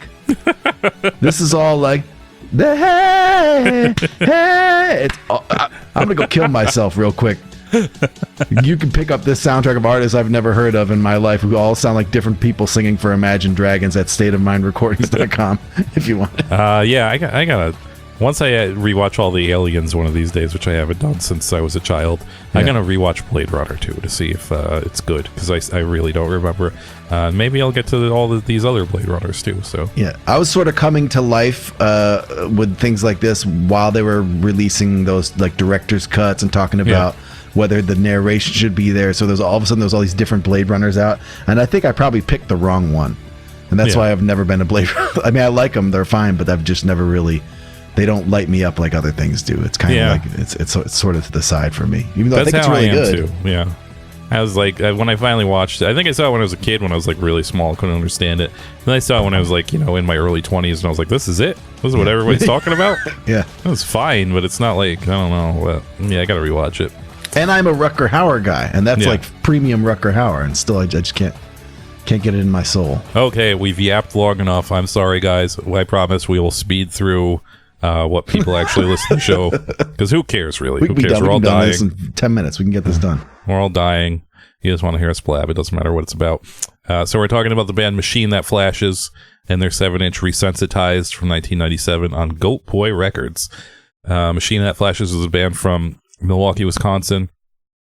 This is all like, the hey, hey. I'm going to go kill myself real quick. You can pick up this soundtrack of artists I've never heard of in my life who all sound like different people singing for Imagine Dragons at stateofmindrecordings.com if you want. Yeah, I got to... Once I rewatch all the Aliens one of these days, which I haven't done since I was a child, I'm going to rewatch Blade Runner 2 to see if it's good, because I really don't remember. Maybe I'll get to all these other Blade Runners too. So yeah, I was sort of coming to life with things like this while they were releasing those like director's cuts and talking about whether the narration should be there. So there's all of a sudden there's all these different Blade Runners out, and I think I probably picked the wrong one, and that's why I've never been a Blade Runner. I mean, I like them; they're fine, but I've just never really. They don't light me up like other things do. It's kind of like it's sort of to the side for me, even though that's I think it's really good. Too. Yeah. I was like, when I finally watched it, I think I saw it when I was a kid, when I was like really small, couldn't understand it. Then I saw it when I was like, in my early 20s, and I was like, this is it? This is what everybody's talking about? Yeah. It was fine, but it's not like, I don't know. Yeah, I gotta rewatch it. And I'm a Rutger Hauer guy, and that's like premium Rutger Hauer, and still I just can't get it in my soul. Okay, we've yapped long enough. I'm sorry, guys. I promise we will speed through what people actually listen to the show, because who cares, really? Who cares? We're all dying. This in 10 minutes. We can get this done. We're all dying. You just want to hear us blab. It doesn't matter what it's about. So we're talking about the band Machine That Flashes and their 7-inch Resensitized from 1997 on Goat Boy Records. Machine That Flashes was a band from Milwaukee, Wisconsin.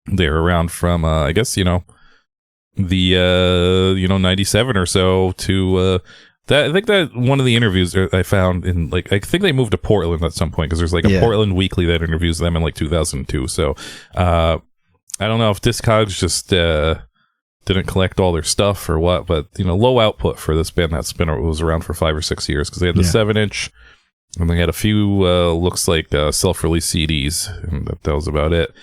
They were around from, I guess, the 97 or so to that. I think that one of the interviews I found in, like, I think they moved to Portland at some point, because there's like a Portland Weekly that interviews them in like 2002. So I don't know if Discogs just didn't collect all their stuff or what, but low output for this band that's was around for 5 or 6 years, because they had the 7-inch. And they had a few, looks like, self-release CDs, and that was about it.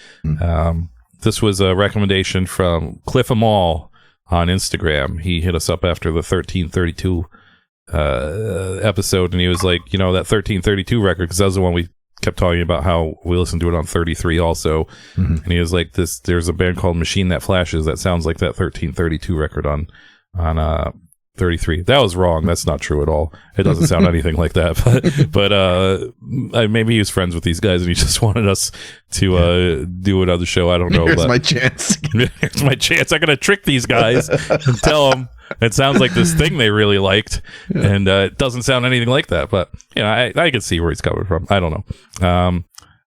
This was a recommendation from Cliff Amal on Instagram. He hit us up after the 1332 episode, and he was like, that 1332 record, because that was the one we kept talking about, how we listened to it on 33 also. And he was like, there's a band called Machine That Flashes that sounds like that 1332 record on 33. That was wrong. That's not true at all. It doesn't sound anything like that. But maybe he was friends with these guys and he just wanted us to do another show. I don't know. Here's my chance. Here's my chance. I'm gonna trick these guys and tell them it sounds like this thing they really liked, and it doesn't sound anything like that. But I can see where he's coming from. I don't know.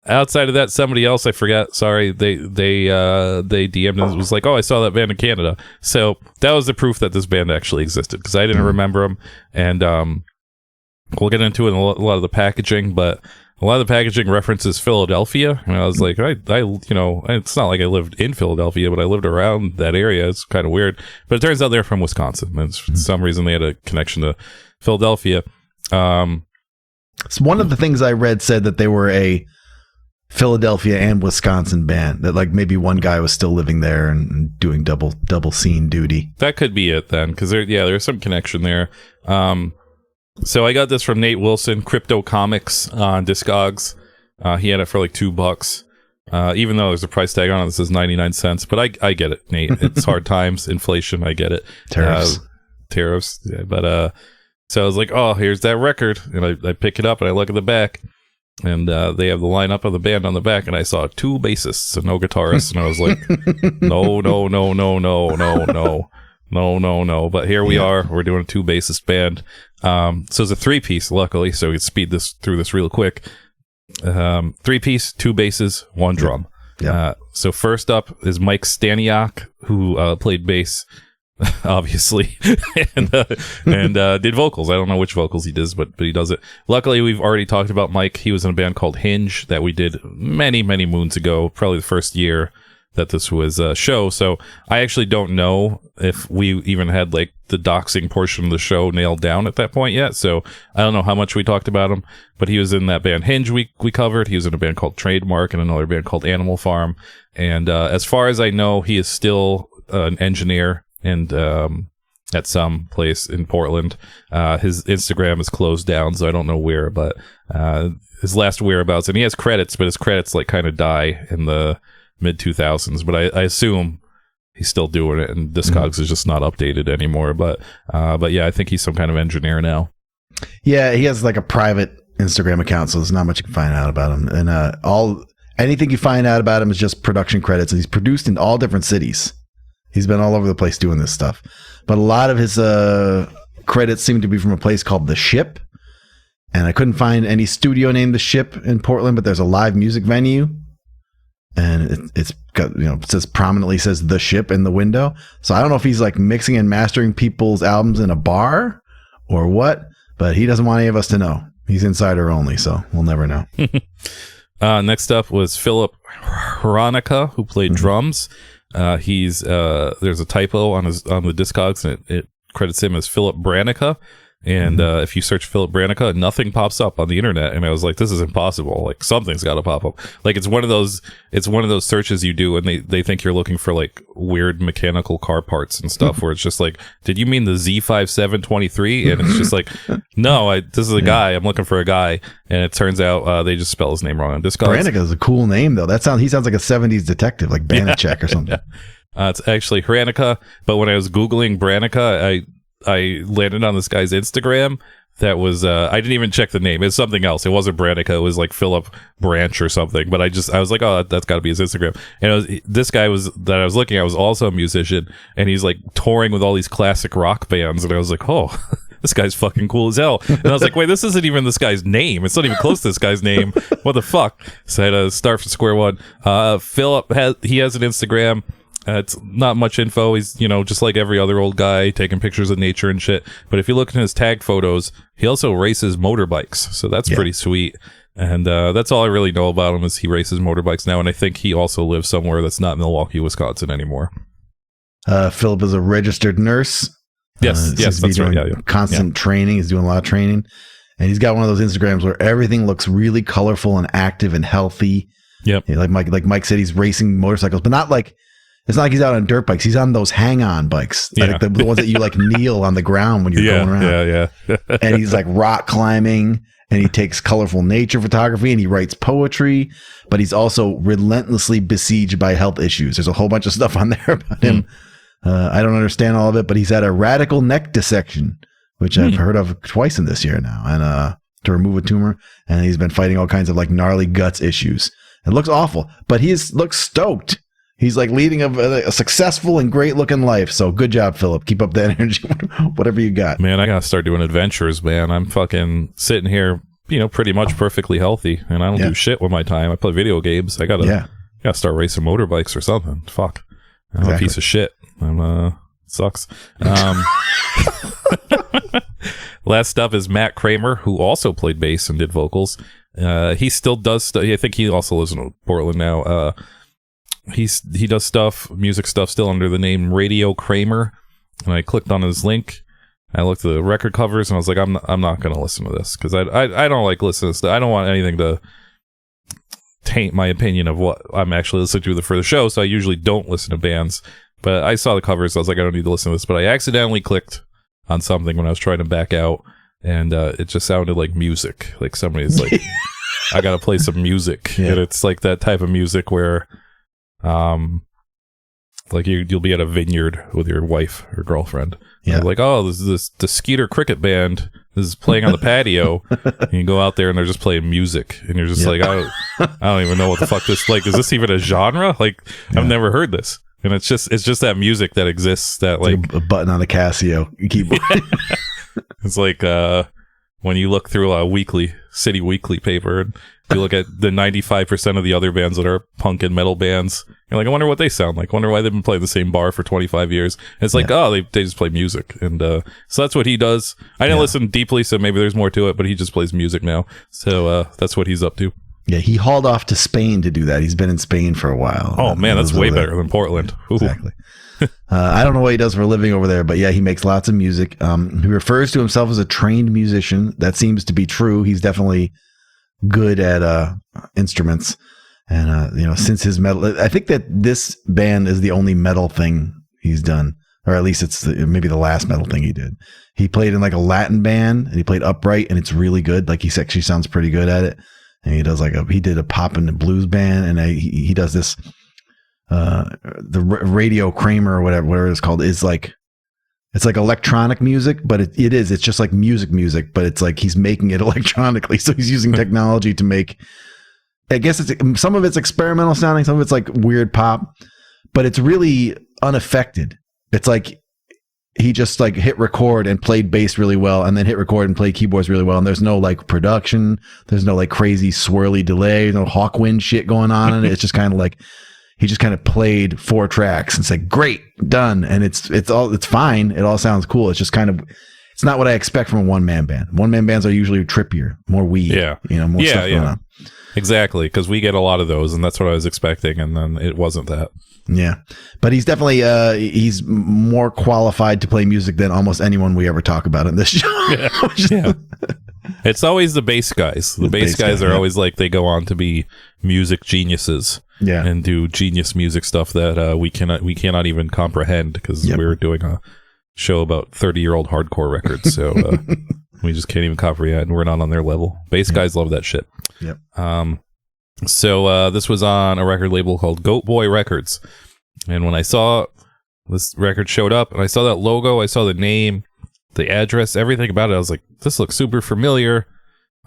Outside of that, somebody else, I forgot. Sorry, they DM'd and was like, "Oh, I saw that band in Canada." So that was the proof that this band actually existed, because I didn't remember them. And we'll get into it in a lot of the packaging, but a lot of the packaging references Philadelphia, and I was like, it's not like I lived in Philadelphia, but I lived around that area. It's kind of weird, but it turns out they're from Wisconsin, and for some reason they had a connection to Philadelphia. So one of the things I read said that they were a Philadelphia and Wisconsin band, that like maybe one guy was still living there and doing double scene duty. That could be it then, because there's some connection there. So I got this from Nate Wilson, Crypto Comics on Discogs. He had it for like $2, even though there's a price tag on it that says 99 cents. But I get it, Nate. It's hard times, inflation. I get it. Tariffs. Yeah, but so I was like, oh, here's that record, and I pick it up and I look at the back. And they have the lineup of the band on the back, and I saw 2 bassists and no guitarists, and I was like, no. But here we are. We're doing a 2 bassist band. So it's a 3-piece, luckily, so we can speed through this real quick. 3-piece, 2 basses, 1 drum. So first up is Mike Staniak, who played bass, obviously, and did vocals. I don't know which vocals he does, but he does it. Luckily, we've already talked about Mike. He was in a band called Hinge that we did many moons ago, probably the first year that this was a show. So I actually don't know if we even had like the doxing portion of the show nailed down at that point yet. So I don't know how much we talked about him, but he was in that band Hinge we covered. He was in a band called Trademark and another band called Animal Farm. And as far as I know, he is still an engineer and at some place in Portland. His Instagram is closed down, so I don't know where, but his last whereabouts, and he has credits, but his credits like kind of die in the mid 2000s, but I assume he's still doing it, and Discogs is just not updated anymore. But yeah, I think he's some kind of engineer now. Yeah, he has like a private Instagram account, so there's not much you can find out about him. And anything you find out about him is just production credits, and he's produced in all different cities. He's been all over the place doing this stuff. But a lot of his credits seem to be from a place called The Ship. And I couldn't find any studio named The Ship in Portland, but there's a live music venue. And it's got, it says prominently says The Ship in the window. So I don't know if he's like mixing and mastering people's albums in a bar or what, but he doesn't want any of us to know. He's insider only, so we'll never know. Next up was Philip Hronica, who played drums. He's there's a typo on the Discogs, and it credits him as Philip Branica. And if you search Philip Branica, nothing pops up on the internet. And I was like, this is impossible. Like, something's got to pop up. Like, it's one of those searches you do, and they think you're looking for like weird mechanical car parts and stuff. Where it's just like, did you mean the Z5723? And it's just like, no, this is a guy. I'm looking for a guy. And it turns out they just spell his name wrong. Branica is a cool name though. He sounds like a 70s detective, like Banachek or something. It's actually Hranica. But when I was Googling Branica, I landed on this guy's Instagram that was I didn't even check the name. It's something else. It wasn't Branica. It was like Philip Branch or something. But I was like, oh, that's got to be his Instagram. And this guy that I was looking at was also a musician, and he's like touring with all these classic rock bands. And I was like, oh, this guy's fucking cool as hell. And I was like, wait, this isn't even this guy's name. It's not even close to this guy's name. What the fuck? So I had to start from square one. Philip has an Instagram. It's not much info. He's, just like every other old guy, taking pictures of nature and shit. But if you look at his tag photos, he also races motorbikes. So that's pretty sweet. And that's all I really know about him, is he races motorbikes now. And I think he also lives somewhere that's not Milwaukee, Wisconsin anymore. Philip is a registered nurse. Yes, that's right. Yeah. Constant training. He's doing a lot of training. And he's got one of those Instagrams where everything looks really colorful and active and healthy. Yep. Like Mike said, he's racing motorcycles, but not like, it's not like he's out on dirt bikes. He's on those hang-on bikes, like the ones that you like kneel on the ground when you're going around. Yeah. And he's like rock climbing, and he takes colorful nature photography, and he writes poetry, but he's also relentlessly besieged by health issues. There's a whole bunch of stuff on there about him. I don't understand all of it, but he's had a radical neck dissection, which I've heard of twice in this year now, and to remove a tumor, and he's been fighting all kinds of like gnarly guts issues. It looks awful, but looks stoked. He's like leading a successful and great looking life. So good job, Philip. Keep up that energy, whatever you got. Man, I got to start doing adventures, man. I'm fucking sitting here, pretty much perfectly healthy, and I don't do shit with my time. I play video games. I got to start racing motorbikes or something. Fuck. I'm a piece of shit. Sucks. Last up is Matt Kramer, who also played bass and did vocals. He still does I think he also lives in Portland now. He does music stuff still under the name Radio Kramer, and I clicked on his link. I looked at the record covers, and I was like, I'm not going to listen to this, because I don't like listening to stuff. I don't want anything to taint my opinion of what I'm actually listening to for the show, so I usually don't listen to bands. But I saw the covers, so I was like, I don't need to listen to this. But I accidentally clicked on something when I was trying to back out, and it just sounded like music. Like somebody's like, I got to play some music, and it's like that type of music where like you'll be at a vineyard with your wife or girlfriend. Yeah. Like, oh, the Skeeter Cricket Band is playing on the patio. And you go out there and they're just playing music, and you're just like, I don't even know what the fuck this, like, is this even a genre? Like, I've never heard this. And it's just that music that exists, that like a button on a Casio keyboard. It's like when you look through a City Weekly paper, and you look at the 95% of the other bands that are punk and metal bands, you're like, I wonder what they sound like. I wonder why they've been playing the same bar for 25 years. And it's like, they just play music. And so that's what he does. I didn't listen deeply, so maybe there's more to it, but he just plays music now. So that's what he's up to. Yeah, he hauled off to Spain to do that. He's been in Spain for a while. Oh, man, that's way better than Portland. Ooh. Exactly. I don't know what he does for a living over there, but yeah, he makes lots of music. He refers to himself as a trained musician. That seems to be true. He's definitely good at instruments. And, since his metal, I think that this band is the only metal thing he's done, or at least it's maybe the last metal thing he did. He played in like a Latin band, and he played upright, and it's really good. Like, he actually sounds pretty good at it. And he does he did a pop and blues band, and he does this, the Radio Kramer or whatever it's called, is like, it's like electronic music, but it's just like music, but it's like he's making it electronically. So he's using technology to make, I guess some of it's experimental sounding, some of it's like weird pop, but it's really unaffected. It's like he just like hit record and played bass really well, and then hit record and played keyboards really well. And there's no like production. There's no like crazy swirly delay, no Hawkwind shit going on in it. It's just kind of like, he just kind of played 4 tracks and said, great, done. And it's fine. It all sounds cool. It's just kind of, it's not what I expect from a one-man band. One-man bands are usually trippier, more weed, more stuff going on. Exactly. Cause we get a lot of those, and that's what I was expecting. And then it wasn't that. Yeah, but he's definitely he's more qualified to play music than almost anyone we ever talk about in this show. Yeah. It's always the bass guys. The bass guys are always like, they go on to be music geniuses. Yeah, and do genius music stuff that we cannot even comprehend, because we're doing a show about 30-year-old hardcore records, so we just can't even comprehend. We're not on their level. Bass guys love that shit. Yep. So this was on a record label called Goat Boy Records, and when I saw this record showed up and I saw that logo, I saw the name, the address, everything about it, I was like, this looks super familiar.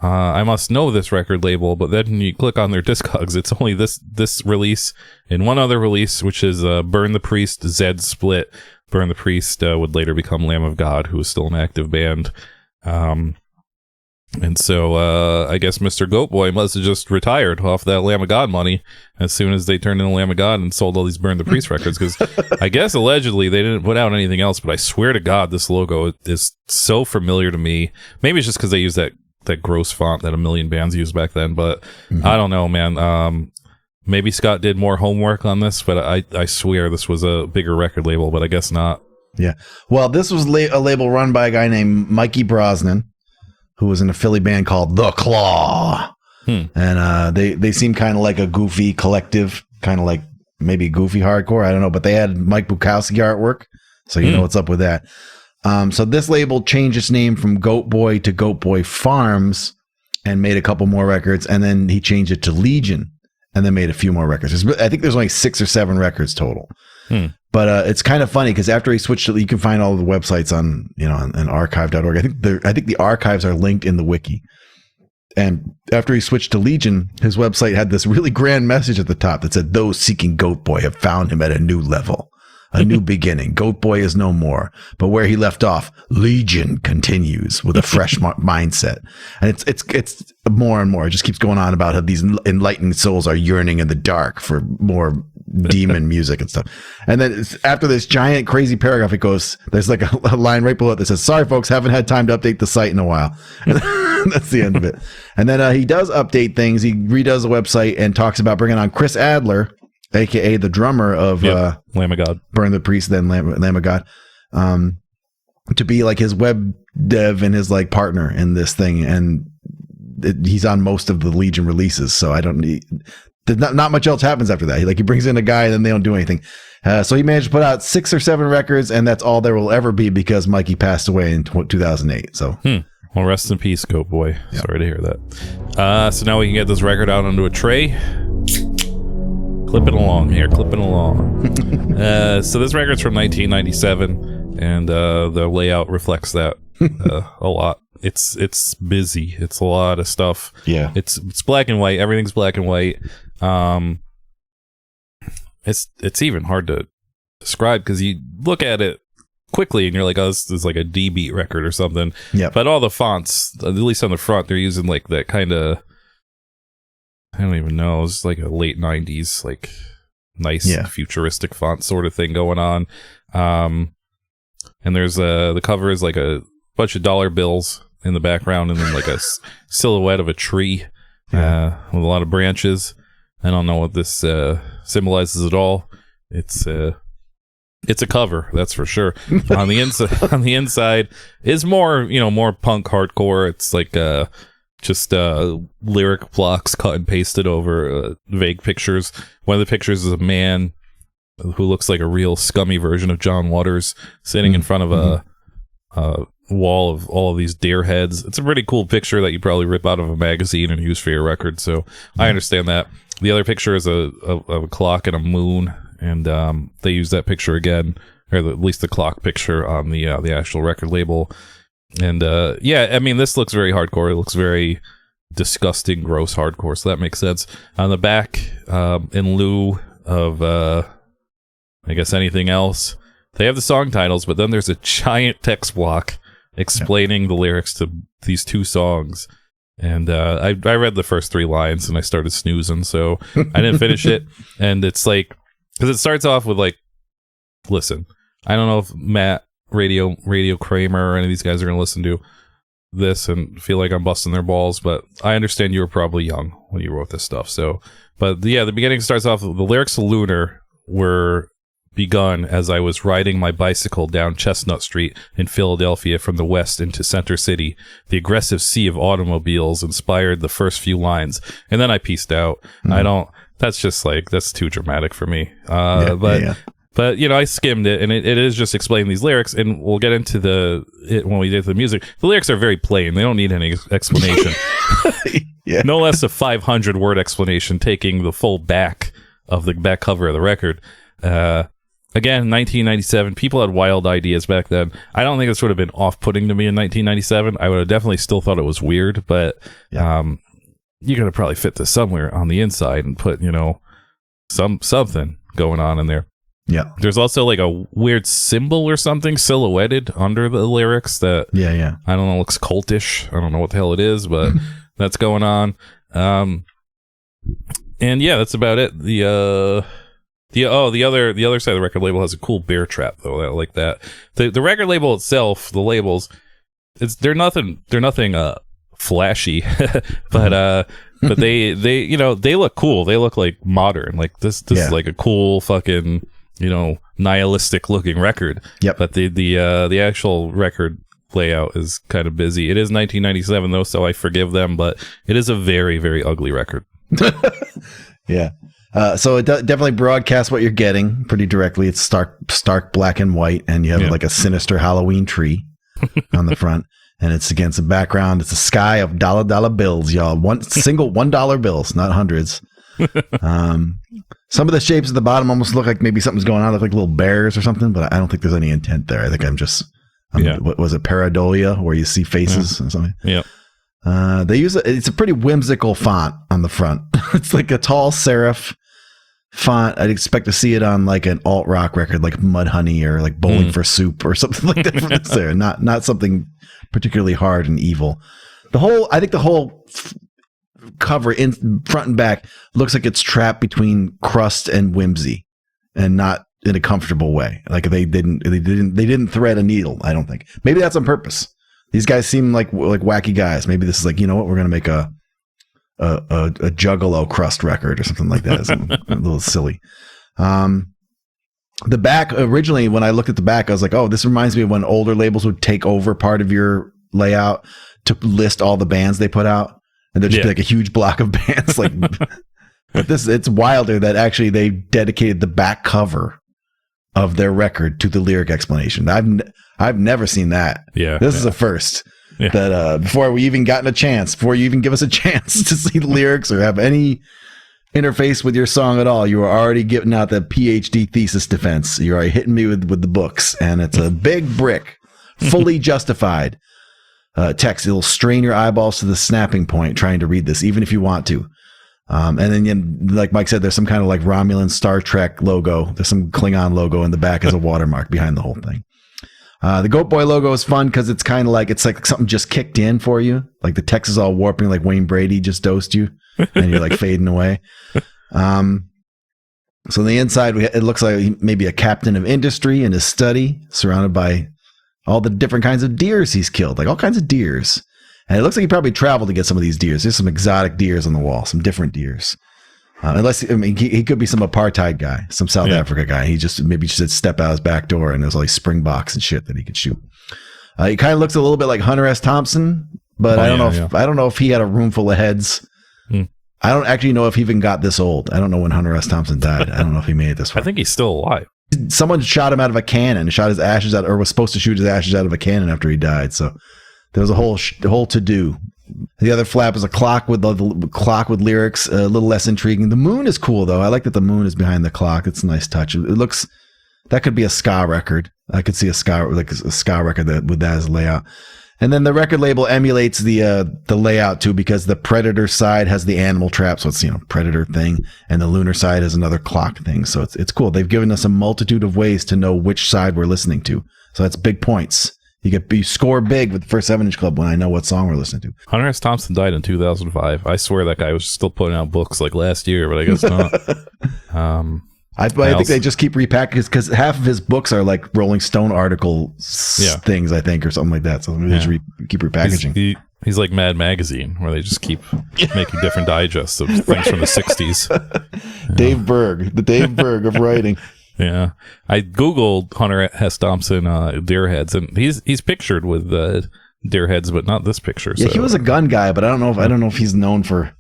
I must know this record label. But then you click on their Discogs, it's only this release and one other release, which is Burn the Priest Zed Split. Burn the Priest would later become Lamb of God, who is still an active band. And so I guess Mr. Goatboy must have just retired off that Lamb of God money as soon as they turned into Lamb of God and sold all these Burn the Priest records, because I guess allegedly they didn't put out anything else, but I swear to God this logo is so familiar to me. Maybe it's just because they use that gross font that a million bands used back then, but I don't know, man. Maybe Scott did more homework on this, but I swear this was a bigger record label, but I guess not. Yeah. Well, this was a label run by a guy named Mikey Brosnan, who was in a Philly band called The Claw. And they seem kind of like a goofy collective, kind of like maybe goofy hardcore. I don't know, but they had Mike Bukowski artwork, so you know what's up with that. So this label changed its name from Goat Boy to Goat Boy Farms and made a couple more records. And then he changed it to Legion and then made a few more records. I think there's only 6 or 7 records total. But it's kind of funny because after he switched it, you can find all the websites on, on archive.org. I think the archives are linked in the wiki. And after he switched to Legion, his website had this really grand message at the top that said, "Those seeking Goat Boy have found him at a new level. A new beginning. Goat Boy is no more. But where he left off, Legion continues with a fresh mindset." And it's more and more. It just keeps going on about how these enlightened souls are yearning in the dark for more demon music and stuff. And then after this giant crazy paragraph, it goes, there's like a line right below it that says, "Sorry, folks, haven't had time to update the site in a while." And that's the end of it. And then he does update things. He redoes the website and talks about bringing on Chris Adler, aka the drummer of Lamb of God, Burn the Priest, then Lamb of God, to be like his web dev and his like partner in this thing. And he's on most of the Legion releases, so not much else happens after that. He brings in a guy and then they don't do anything. So he managed to put out 6 or 7 records, and that's all there will ever be because Mikey passed away in 2008. So. Well, rest in peace, Goat Boy. Yep. Sorry to hear that. So now we can get this record out onto a tray. Clipping along here, clipping along. So this record's from 1997, and the layout reflects that a lot. It's busy. It's a lot of stuff. Yeah. It's black and white. Everything's black and white. It's even hard to describe because you look at it quickly and you're like, oh, this is like a D beat record or something. Yeah. But all the fonts, at least on the front, they're using like that kind of, I don't even know, it's like a late 90s, like nice futuristic font sort of thing going on. And there's the cover is like a bunch of dollar bills in the background, and then like a silhouette of a tree with a lot of branches. I don't know what this symbolizes at all. It's a cover, that's for sure. On the inside is more, more punk hardcore. It's like just lyric blocks cut and pasted over vague pictures. One of the pictures is a man who looks like a real scummy version of John Waters sitting in front of a wall of all of these deer heads. It's a pretty cool picture that you probably rip out of a magazine and use for your record, so I understand that. The other picture is a clock and a moon, and they use that picture again, or at least the clock picture on the actual record label. And I mean, this looks very hardcore. It looks very disgusting, gross hardcore, so that makes sense. On the back, in lieu of I guess anything else, they have the song titles, but then there's a giant text block explaining the lyrics to these 2 songs. And I read the first 3 lines and I started snoozing, so I didn't finish it. And it's like, because it starts off with like, listen, I don't know if Matt, Radio Kramer, or any of these guys are going to listen to this and feel like I'm busting their balls, but I understand you were probably young when you wrote this stuff. So, but the beginning starts off with the lyrics to Lunar, were begun as I was riding my bicycle down Chestnut Street in Philadelphia from the west into Center City. The aggressive sea of automobiles inspired the first few lines, and then I pieced out. That's just like, that's too dramatic for me. But, you know, I skimmed it, and it is just explaining these lyrics, and we'll get into when we get to the music. The lyrics are very plain. They don't need any explanation. No less a 500-word explanation, taking the full back of the back cover of the record. Again, 1997, people had wild ideas back then. I don't think this would have been off-putting to me in 1997. I would have definitely still thought it was weird, but you could have probably fit this somewhere on the inside and put, you know, something going on in there. Yeah. There's also like a weird symbol or something silhouetted under the lyrics that I don't know, looks cultish. I don't know what the hell it is, but that's going on. And yeah, that's about it. The other side of the record label has a cool bear trap though. I like that. The record label itself, the labels, they're nothing flashy, but they you know, they look cool. They look like modern. Like this is like a cool fucking, you know, nihilistic looking record. Yep. But the actual record layout is kind of busy. It is 1997 though, so I forgive them, but it is a very, very ugly record. Yeah. So it definitely broadcasts what you're getting pretty directly. It's stark black and white, and you have like a sinister Halloween tree on the front, and it's against the background. It's a sky of dollar bills, y'all. Single $1 bills, not hundreds. Some of the shapes at the bottom almost look like maybe something's going on, look like little bears or something, but I don't think there's any intent there. I think what was it, pareidolia, where you see faces or something? Yeah. They use it's a pretty whimsical font on the front. It's like a tall serif font. I'd expect to see it on like an alt rock record, like Mudhoney or like Bowling for Soup or something like that. From there, not something particularly hard and evil. I think the whole cover in front and back looks like it's trapped between crust and whimsy, and not in a comfortable way. Like they didn't thread a needle. I don't think. Maybe that's on purpose. These guys seem like wacky guys. Maybe this is like, you know what, we're gonna make a Juggalo crust record or something like that. It's a little silly. The back, originally when I looked at the back, I was like, oh, this reminds me of when older labels would take over part of your layout to list all the bands they put out, and there'd just be like a huge block of bands. Like, but it's wilder that actually they dedicated the back cover of their record to the lyric explanation. I've never seen that. Yeah, this is a first. Yeah. That before you even give us a chance to see the lyrics or have any interface with your song at all, you were already giving out the PhD thesis defense. You're already hitting me with the books, and it's a big brick, fully justified text. It'll strain your eyeballs to the snapping point trying to read this, even if you want to. And then, like Mike said, there's some kind of like Romulan Star Trek logo. There's some Klingon logo in the back as a watermark behind the whole thing. The Goat Boy logo is fun because it's kind of like, it's like something just kicked in for you. Like the text is all warping, like Wayne Brady just dosed you and you're like fading away. So on the inside, it looks like maybe a captain of industry in his study, surrounded by all the different kinds of deers he's killed, like all kinds of deers. And it looks like he probably traveled to get some of these deers. There's some exotic deers on the wall, some different deers. He could be some apartheid guy, some South Africa guy. He just said step out his back door, and there's all these springboks and shit that he could shoot. He kind of looks a little bit like Hunter S. Thompson, but I don't know if he had a room full of heads. I don't actually know if he even got this old. I don't know when Hunter S. Thompson died. I don't know if he made it this far. I think he's still alive. Someone shot him out of a cannon, shot his ashes out, or was supposed to shoot his ashes out of a cannon after he died. So there was a whole to do. The other flap is a clock with lyrics, a little less intriguing. The moon is cool though. I like that the moon is behind the clock. It's a nice touch. It looks, that could be a ska record. I could see a ska record with that as a layout. And then the record label emulates the layout too, because the Predator side has the animal trap, so it's, Predator thing, and the Lunar side has another clock thing. So it's cool. They've given us a multitude of ways to know which side we're listening to. So that's big points. You score big with the first 7-inch club when I know what song we're listening to. Hunter S. Thompson died in 2005. I swear that guy was still putting out books like last year, but I guess not. I think they just keep repackaging, because half of his books are like Rolling Stone article things, I think, or something like that. So they just keep repackaging. He's like Mad Magazine, where they just keep making different digests of things from the 60s. Dave Berg, the Dave Berg of writing. Yeah. I Googled Hunter S. Thompson deer heads, and he's pictured with deer heads, but not this picture. Yeah, so. he was a gun guy, but I don't know if he's known for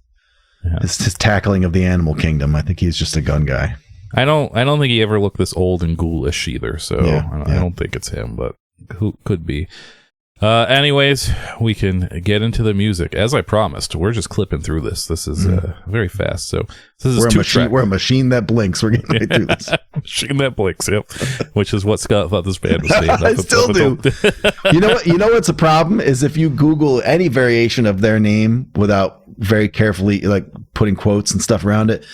his tackling of the animal kingdom. I think he's just a gun guy. I don't think he ever looked this old and ghoulish either, so I don't think it's him, but who could be. Anyways, we can get into the music. As I promised, we're just clipping through this. This is very fast. So this is we're a machine that blinks. We're getting right through this. Machine that blinks, yep. Which is what Scott thought this band was named. I still do. You know what's a problem is if you Google any variation of their name without very carefully like putting quotes and stuff around it,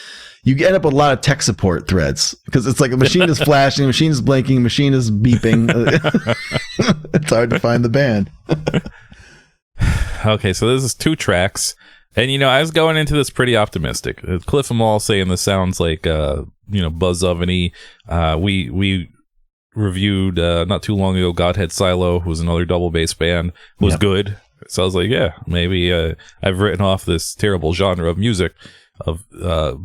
you end up with a lot of tech support threads because it's like a machine is flashing, a machine is blinking, a machine is beeping. It's hard to find the band. Okay, so this is 2 tracks. And, I was going into this pretty optimistic. Cliff and Mall saying this sounds like, Buzz Oven-y. We reviewed not too long ago Godhead Silo, who was another double bass band, was good. So I was like, yeah, maybe I've written off this terrible genre of music of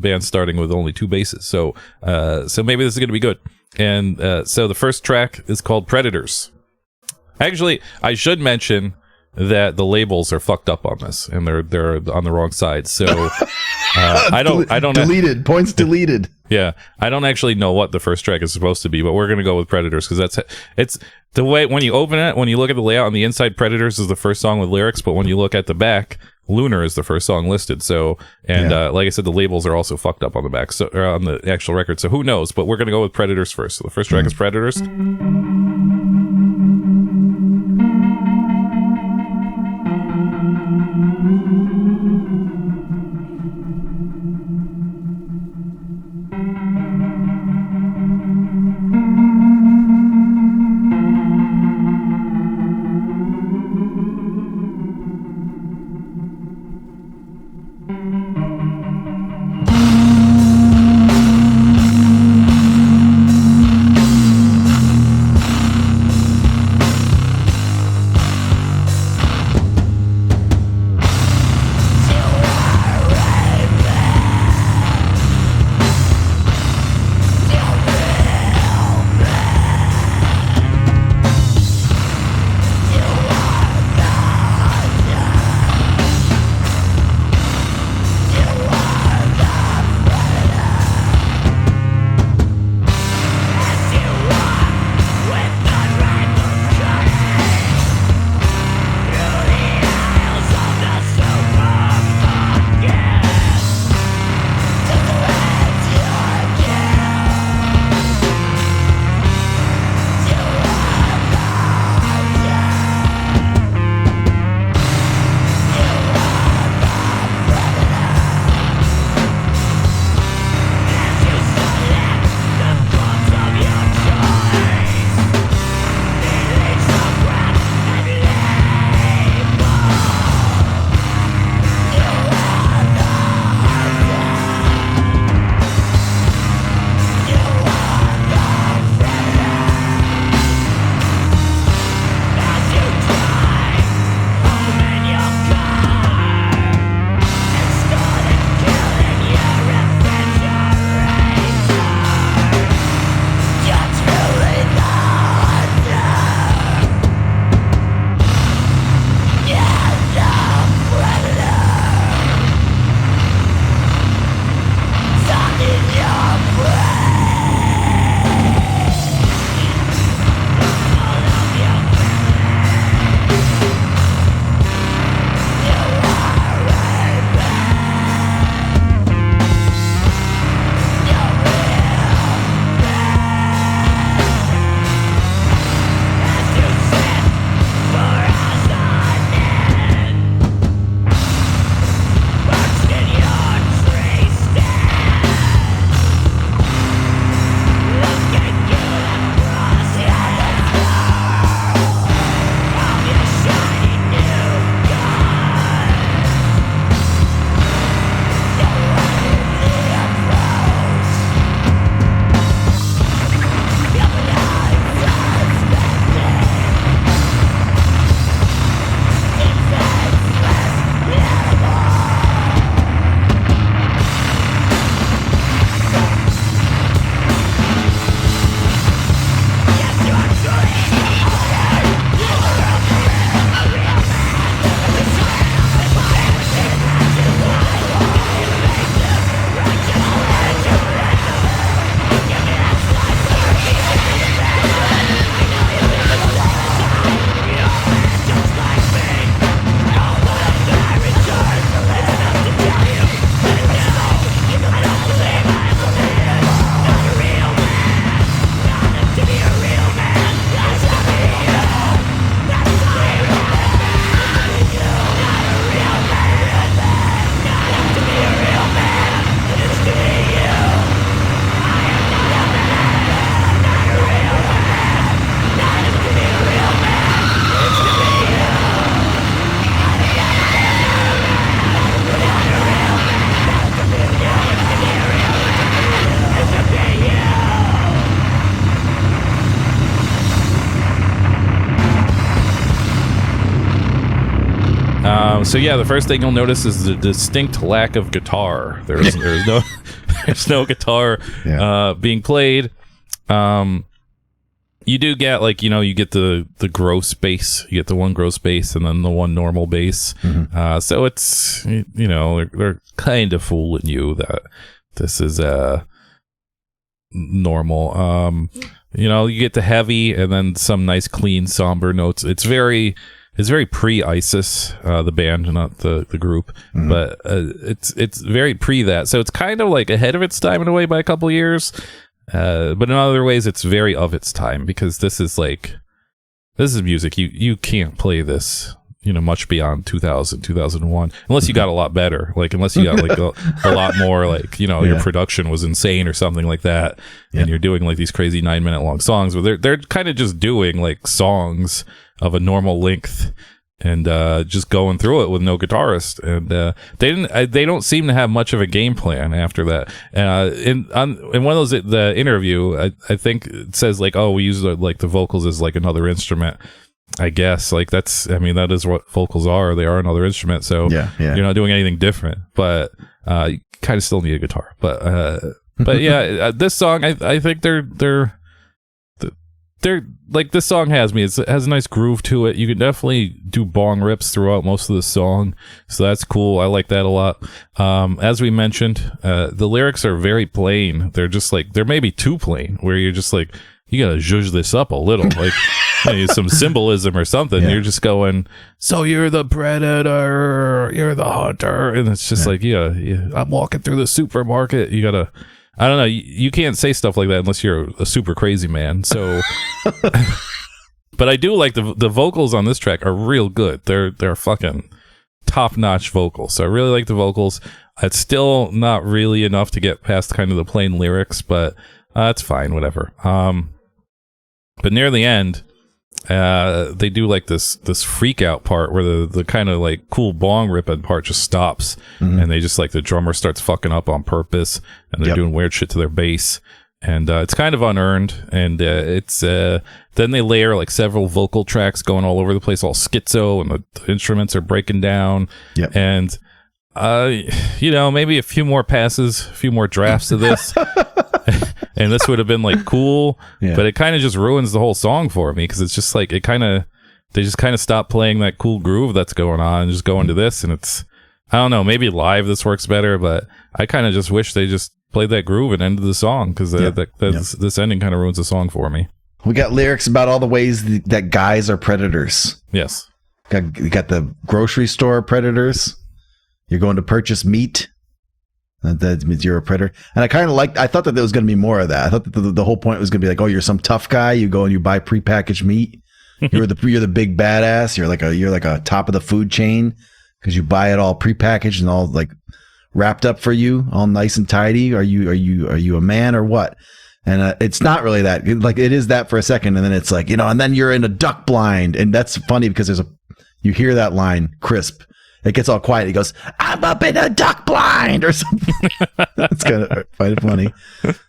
bands starting with only 2 basses. So maybe this is going to be good. And so the first track is called Predators. Actually, I should mention that the labels are fucked up on this, and they're on the wrong side. So I don't deleted points deleted. Yeah, I don't actually know what the first track is supposed to be, but we're gonna go with Predators because it's the way when you open it, when you look at the layout on the inside, Predators is the first song with lyrics, but when you look at the back, Lunar is the first song listed. So like I said, the labels are also fucked up on the back, so or on the actual record. So who knows? But we're gonna go with Predators first. So the first track is Predators. So yeah, the first thing you'll notice is the distinct lack of guitar. There's no there's no guitar being played. You do get you get the gross bass. You get the one gross bass and then the one normal bass. So it's they're kind of fooling you that this is normal. You get the heavy and then some nice clean somber notes. It's very pre-ISIS, the band, not the group, but it's very pre that. So it's kind of like ahead of its time in a way by a couple years. But in other ways, it's very of its time because this is music. You can't play this, much beyond 2000, 2001, unless you got a lot better. Unless you got a lot more, your production was insane or something like that, and you're doing these crazy 9-minute long songs. But they're kind of just doing songs of a normal length and just going through it with no guitarist. And they don't seem to have much of a game plan after that. In one of those the interview, I think it says we use the vocals as another instrument. I guess that is what vocals are. They are another instrument. So you're not doing anything different, but you kind of still need a guitar. But yeah, this song, I think they're this song has me. It has a nice groove to it. You can definitely do bong rips throughout most of the song, so that's cool. I like that a lot. As we mentioned, the lyrics are very plain. They're just they're maybe too plain, where you're just you gotta zhuzh this up a little, some symbolism or something. You're just going, so you're the predator, you're the hunter, and it's just I'm walking through the supermarket. You gotta, I don't know, you can't say stuff like that unless you're a super crazy man. So, but I do like the vocals on this track are real good. They're fucking top notch vocals. So I really like the vocals. It's still not really enough to get past kind of the plain lyrics, but it's fine, whatever. But near the end, they do this freak out part where the kind of cool bong ripping part just stops, and they just the drummer starts fucking up on purpose, and they're doing weird shit to their bass, and it's kind of unearned, and it's then they layer several vocal tracks going all over the place, all schizo, and the instruments are breaking down, and maybe a few more passes, a few more drafts of this. And this would have been cool, but it kind of just ruins the whole song for me because it's just they just kind of stop playing that cool groove that's going on and just go into this, and it's, I don't know, maybe live this works better, but I kind of just wish they just played that groove and ended the song because this ending kind of ruins the song for me. We got lyrics about all the ways that guys are predators. Yes. You got the grocery store predators. You're going to purchase meat. That means you're a predator. And I thought that there was going to be more of that. I thought that the whole point was going to be you're some tough guy. You go and you buy prepackaged meat. You're the big badass. You're like a top of the food chain because you buy it all prepackaged and all wrapped up for you, all nice and tidy. Are you a man or what? And it's not really that. It is that for a second, and then it's and then you're in a duck blind, and that's funny because you hear that line crisp. It gets all quiet. He goes, I'm up in a duck blind or something. That's kind of quite funny.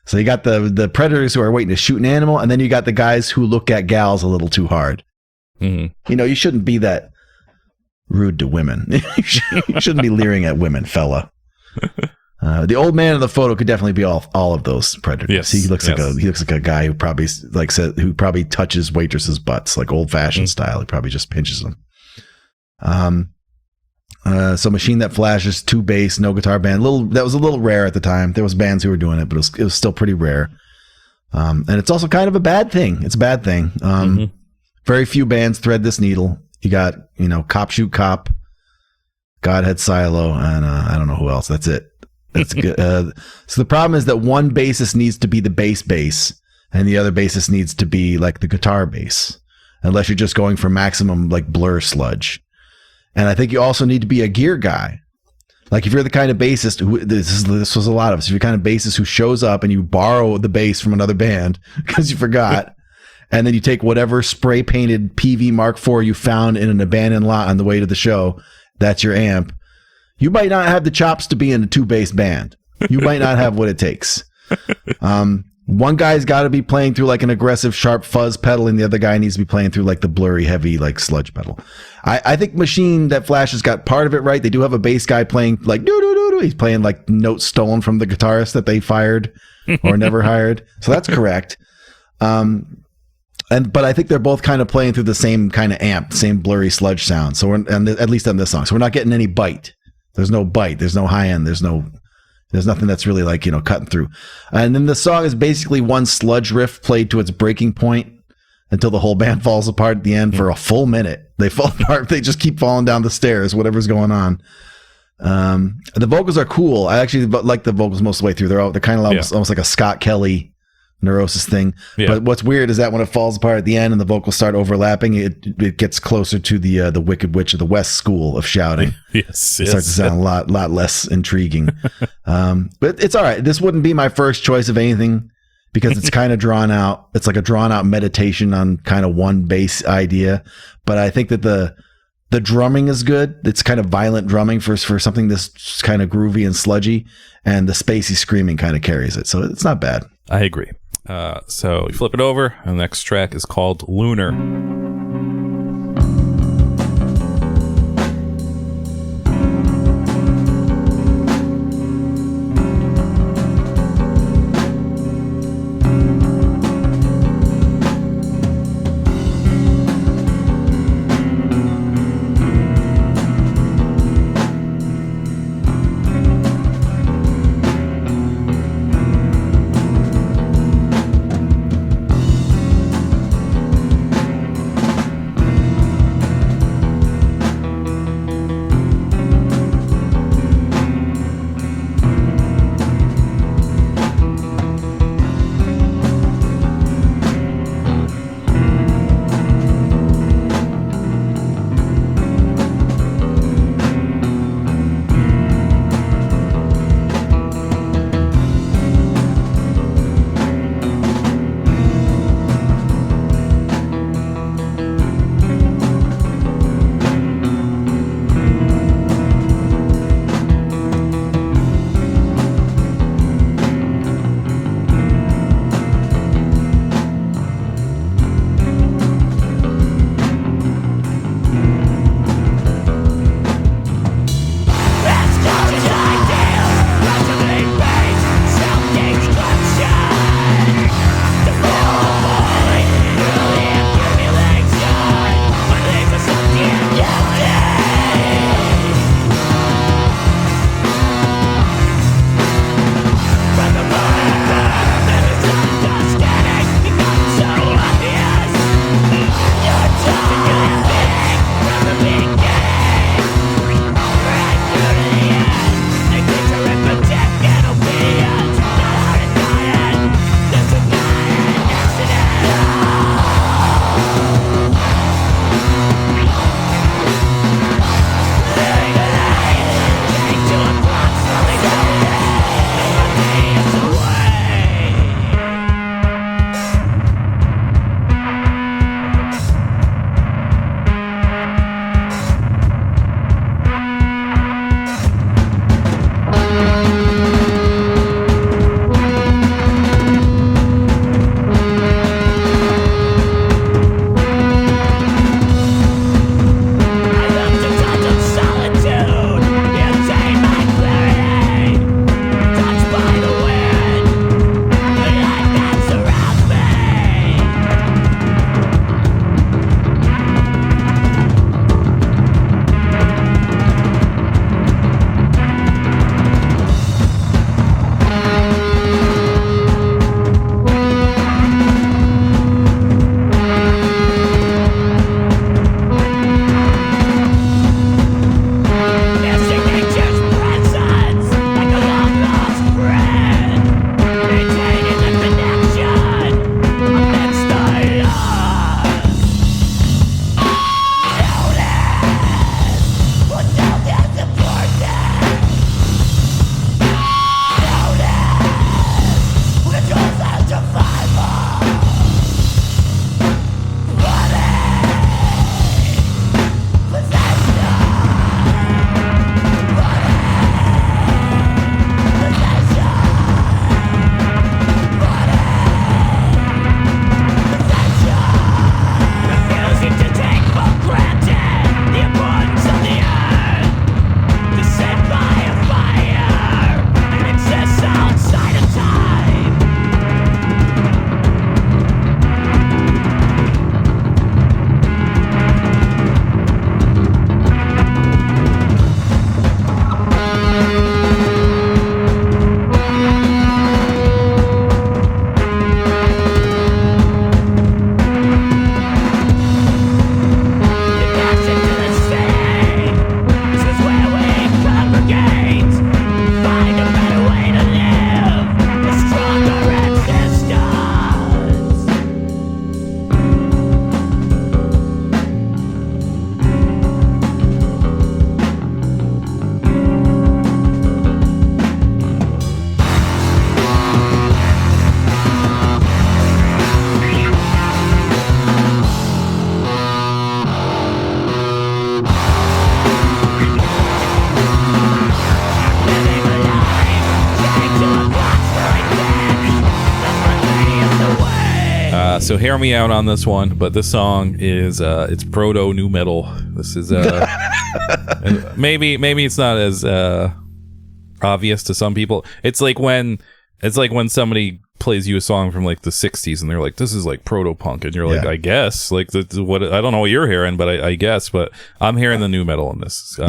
So you got the predators who are waiting to shoot an animal, and then you got the guys who look at gals a little too hard. You shouldn't be that rude to women. You shouldn't be leering at women, fella. The old man in the photo could definitely be all of those predators. Yes, he looks like a guy who probably who probably touches waitresses' butts old fashioned style. He probably just pinches them. So Machine That Flashes, 2 bass, no guitar band. That was a little rare at the time. There was bands who were doing it, but it was still pretty rare. And it's also kind of a bad thing. It's a bad thing. Very few bands thread this needle. You got, Cop Shoot Cop, Godhead Silo, and I don't know who else. That's it. That's good. So the problem is that one bassist needs to be the bass, and the other bassist needs to be the guitar bass, unless you're just going for maximum blur sludge. And I think you also need to be a gear guy. If you're the kind of bassist who this was a lot of us. If you're the kind of bassist who shows up and you borrow the bass from another band because you forgot, and then you take whatever spray painted PV Mark IV you found in an abandoned lot on the way to the show, that's your amp. You might not have the chops to be in a 2 bass band. You might not have what it takes. One guy's got to be playing through like an aggressive, sharp fuzz pedal, and the other guy needs to be playing through like the blurry, heavy, like sludge pedal. I think Machine That Flash has got part of it right. They do have a bass guy playing like doo doo doo doo. He's playing like notes stolen from the guitarist that they fired or never hired. So that's correct. But I think they're both kind of playing through the same kind of amp, same blurry sludge sound. So at least on this song, so we're not getting any bite. There's no bite. There's no high end. There's nothing that's really like, cutting through. And then the song is basically one sludge riff played to its breaking point until the whole band falls apart at the end for a full minute. They fall apart. They just keep falling down the stairs, whatever's going on. The vocals are cool. I actually like the vocals most of the way through. They're kind of almost like a Scott Kelly Neurosis thing. Yeah. But what's weird is that when it falls apart at the end and the vocals start overlapping, it gets closer to the Wicked Witch of the West school of shouting. Yes, it starts to sound a lot less intriguing. But it's all right. This wouldn't be my first choice of anything because it's kind of drawn out. It's like a drawn out meditation on kind of one bass idea. But I think that the drumming is good. It's kind of violent drumming for something this kind of groovy and sludgy, and the spacey screaming kind of carries it. So it's not bad. I agree. So we flip it over, and the next track is called Lunar. So hear me out on this one, but this song is it's proto nu metal. This is and maybe it's not as obvious to some people. It's like when somebody plays you a song from like the 60s and they're like, this is like proto punk, and you're like, I guess, like what I don't know what you're hearing, but I guess, but I'm hearing the nu metal in this.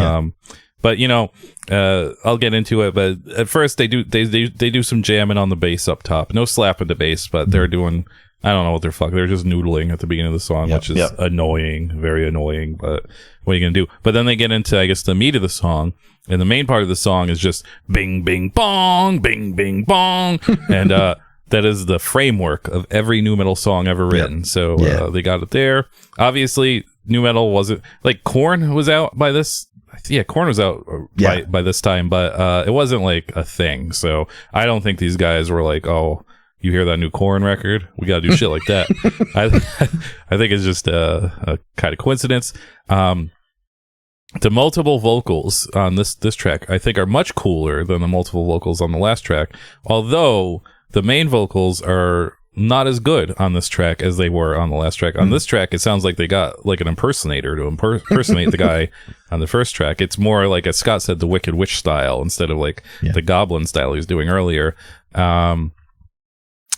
But you know, I'll get into it. But at first, they do some jamming on the bass up top. No slapping the bass, but they're doing, I don't know what they're just noodling at the beginning of the song, which is annoying, very annoying. But what are you gonna do? But then they get into, I guess, the meat of the song, and the main part of the song is just bing bing bong, bing bing bong, and that is the framework of every nu metal song ever written. So they got it there. Obviously, nu metal wasn't like Korn was out by this. Yeah, Korn was out by this time, but it wasn't like a thing. So I don't think these guys were like, oh, you hear that new Korn record? We got to do shit like that. I think it's just a kind of coincidence. The multiple vocals on this track, I think, are much cooler than the multiple vocals on the last track. Although the main vocals are not as good on this track as they were on the last track. On this track, it sounds like they got like an impersonator to impersonate the guy on the first track. It's more like, as Scott said, the Wicked Witch style instead of like the Goblin style he was doing earlier. Then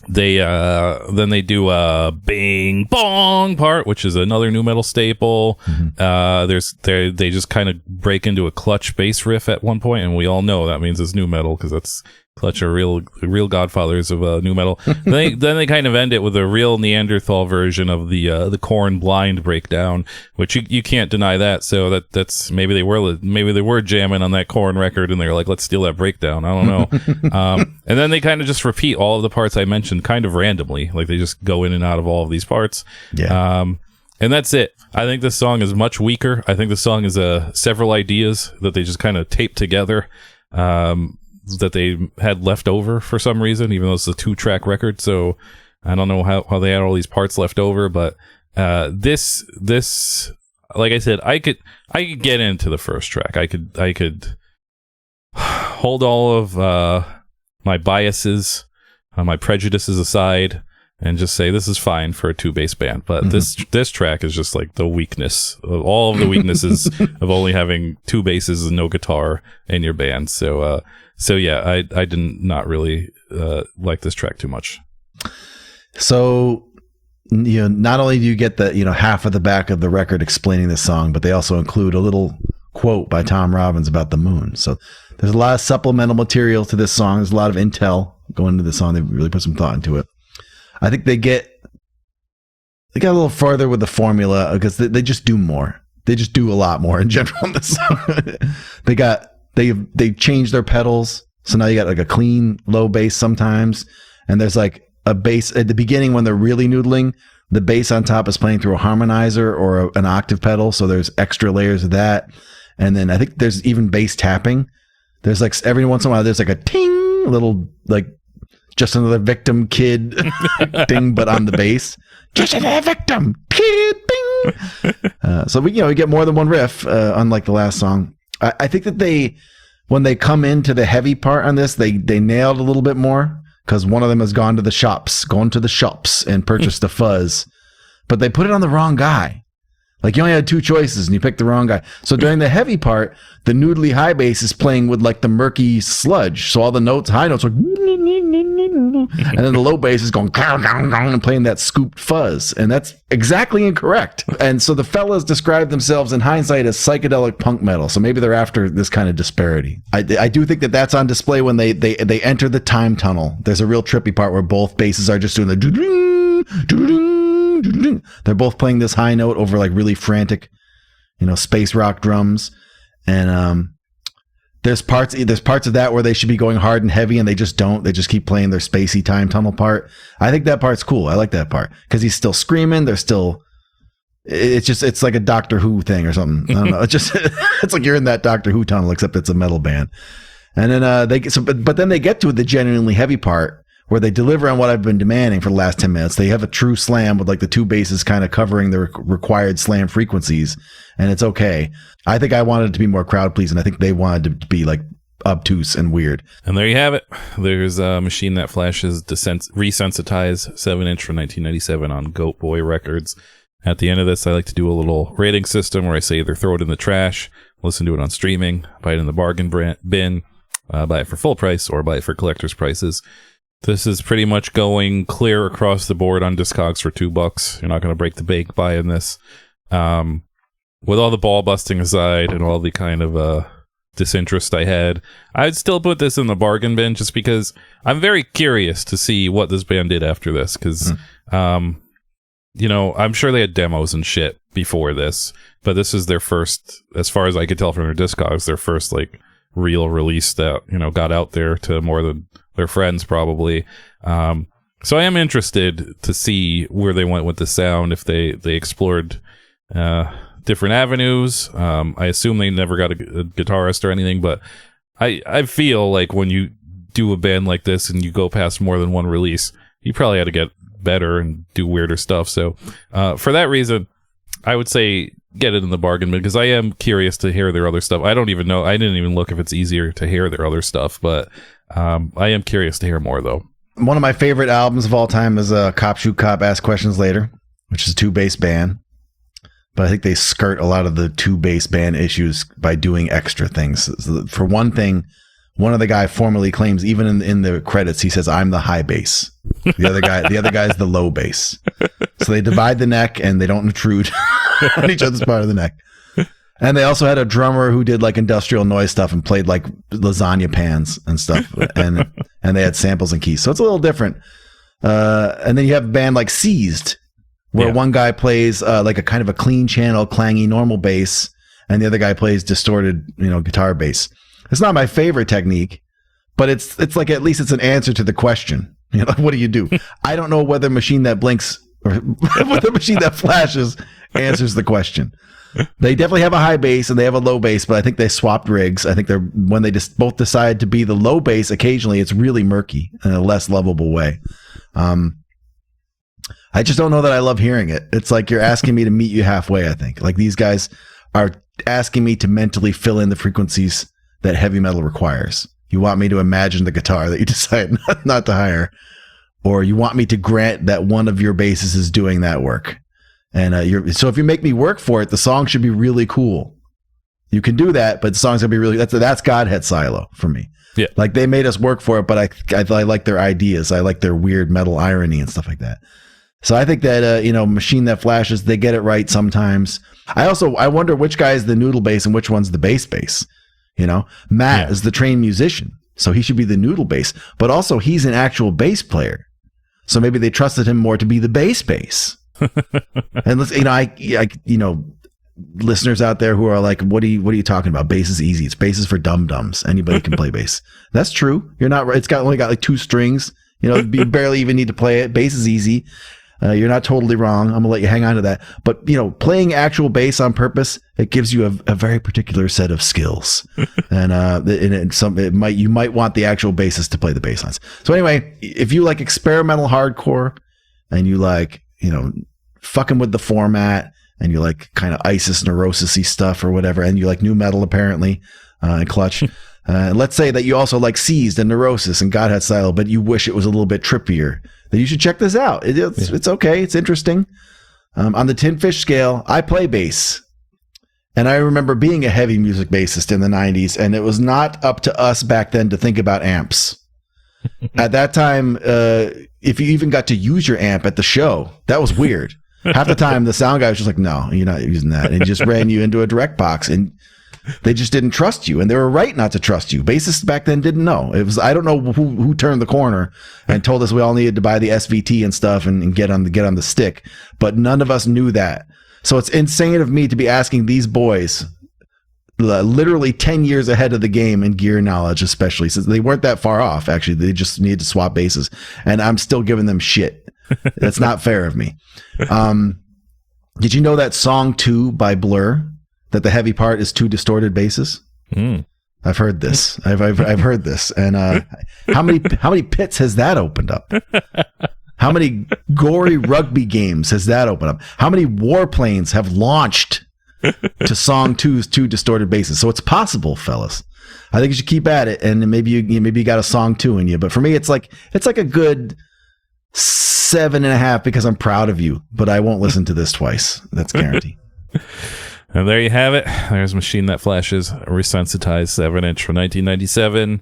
they do a bing bong part, which is another nu metal staple. They just kind of break into a clutch bass riff at one point, and we all know that means it's nu metal because that's Clutch are real godfathers of nu metal. Then they kind of end it with a real Neanderthal version of the Korn Blind breakdown, which you can't deny that. So that's maybe they were jamming on that Korn record and they were like, let's steal that breakdown. I don't know. And then they kind of just repeat all of the parts I mentioned kind of randomly, like they just go in and out of all of these parts. And that's it. I think this song is much weaker. I think the song is several ideas that they just kind of taped together. That they had left over for some reason, even though it's a 2-track record. So I don't know how they had all these parts left over, but this like I said, I could get into the first track. I could hold all of my biases, my prejudices aside, and just say this is fine for a 2-bass band. But this track is just like the weakness of all of the weaknesses of only having 2 basses and no guitar in your band. So yeah, I did not really like this track too much. So, not only do you get the, half of the back of the record explaining the song, but they also include a little quote by Tom Robbins about the moon. So there's a lot of supplemental material to this song. There's a lot of intel going into the song. They really put some thought into it. I think they got a little farther with the formula because they just do more. They just do a lot more in general in this song. They changed their pedals, so now you got like a clean low bass sometimes, and there's like a bass at the beginning when they're really noodling. The bass on top is playing through a harmonizer or an octave pedal, so there's extra layers of that. And then I think there's even bass tapping. There's like every once in a while there's like a ting, little like just another victim kid ding, but on the bass. Just another victim kid ding. So we get more than one riff, unlike the last song. I think that when they come into the heavy part on this, they nailed a little bit more because one of them has gone to the shops and purchased the fuzz, but they put it on the wrong guy. Like you only had 2 choices and you picked the wrong guy. So during the heavy part, the noodly high bass is playing with like the murky sludge. So all the high notes are, and then the low bass is going and playing that scooped fuzz. And that's exactly incorrect. And so the fellas describe themselves in hindsight as psychedelic punk metal. So maybe they're after this kind of disparity. I do think that that's on display when they enter the time tunnel. There's a real trippy part where both basses are just doing the they're both playing this high note over like really frantic, space rock drums. And there's parts of that where they should be going hard and heavy and they just don't. They just keep playing their spacey time tunnel part. I think that part's cool. I like that part because he's still screaming. It's like a Doctor Who thing or something. I don't know. It's like you're in that Doctor Who tunnel, except it's a metal band. And then but then they get to the genuinely heavy part where they deliver on what I've been demanding for the last 10 minutes. They have a true slam with like the 2 basses kind of covering the required slam frequencies, and it's okay. I think I wanted it to be more crowd pleasing. I think they wanted to be like obtuse and weird. And there you have it. There's a Machine That Flashes Resensitize 7-inch from 1997 on Goat Boy Records. At the end of this, I like to do a little rating system where I say either throw it in the trash, listen to it on streaming, buy it in the bargain bin, buy it for full price, or buy it for collector's prices. This is pretty much going clear across the board on Discogs for $2. You're not going to break the bank buying this. With all the ball busting aside and all the kind of disinterest I had, I'd still put this in the bargain bin just because I'm very curious to see what this band did after this. Because, you know, I'm sure they had demos and shit before this, but this is their first, as far as I could tell from their Discogs, their first like real release that, you know, got out there to more than their friends probably. So I am interested to see where they went with the sound, if they explored different avenues. I assume they never got a guitarist or anything, but I feel like when you do a band like this and you go past more than one release, you probably had to get better and do weirder stuff. So for that reason, I would say get it in the bargain bin, because I am curious to hear their other stuff. I don't even know. I didn't even look if it's easier to hear their other stuff, but I am curious to hear more, though. One of my favorite albums of all time is Cop Shoot Cop Ask Questions Later, which is a 2-bass band. But I think they skirt a lot of the 2-bass band issues by doing extra things. For one thing, one of the guy formerly claims, even in the credits, he says, "I'm the high bass." The other guy's the low bass. So they divide the neck and they don't intrude on each other's part of the neck. And they also had a drummer who did like industrial noise stuff and played like lasagna pans and stuff. and they had samples and keys. So it's a little different. And then you have a band like Seized, where one guy plays like a kind of a clean channel, clangy, normal bass, and the other guy plays distorted, you know, guitar bass. It's not my favorite technique, but it's like at least it's an answer to the question. You know, what do you do? I don't know whether Machine That Blinks or whether Machine That Flashes answers the question. They definitely have a high bass and they have a low bass, but I think they swapped rigs. I think when they just both decide to be the low bass, occasionally it's really murky in a less lovable way. I just don't know that I love hearing it. It's like you're asking me to meet you halfway, I think. Like these guys are asking me to mentally fill in the frequencies that heavy metal requires. You want me to imagine the guitar that you decide not to hire, or you want me to grant that one of your basses is doing that work. And so if you make me work for it, the song should be really cool. You can do that, but the song's gonna be really, that's Godhead Silo for me. Yeah. Like they made us work for it, but I like their ideas. I like their weird metal irony and stuff like that. So I think that, you know, Machine That Flashes, they get it right sometimes. I wonder which guy is the noodle bass and which one's the bass. You know, Matt is the trained musician, so he should be the noodle bass, but also he's an actual bass player. So maybe they trusted him more to be the bass. And let's, you know, I you know, listeners out there who are like, what are you talking about? Bass is easy. It's bass is for dum-dums. Anybody can play bass. That's true. You're not right. It's only got like 2 strings. You know, you barely even need to play it. Bass is easy. You're not totally wrong. I'm gonna let you hang on to that. But you know, playing actual bass on purpose, it gives you a very particular set of skills, and you might want the actual bassist to play the bass lines. So anyway, if you like experimental hardcore, and you like, you know, fucking with the format, and you like kind of ISIS neurosis-y stuff or whatever, and you like new metal apparently, and Clutch. Let's say that you also like Seized and Neurosis and Godhead Style, but you wish it was a little bit trippier. Then you should check this out. It's okay. It's interesting. On the Tin Fish scale, I play bass. And I remember being a heavy music bassist in the 90s, and it was not up to us back then to think about amps. At that time, if you even got to use your amp at the show, that was weird. Half the time, the sound guy was just like, no, you're not using that. And he just ran you into a direct box, and they just didn't trust you, and they were right not to trust you. Bassists back then didn't know. It was, I don't know who turned the corner and told us we all needed to buy the SVT and stuff and get on the stick, but none of us knew that. So it's insane of me to be asking these boys, literally 10 years ahead of the game in gear knowledge, especially since they weren't that far off. Actually, they just needed to swap basses, and I'm still giving them shit. That's not fair of me. Did you know that song 2 by Blur, that the heavy part is 2 distorted basses? I've heard this. I've heard this. And how many pits has that opened up? How many gory rugby games has that opened up? How many warplanes have launched to song 2's 2 distorted basses? So it's possible, fellas. I think you should keep at it, and maybe you got a song too in you. But for me, it's like a good 7.5 because I'm proud of you. But I won't listen to this twice. That's guaranteed. And there you have it. There's Machine That Flashes, a resensitized 7-inch from 1997.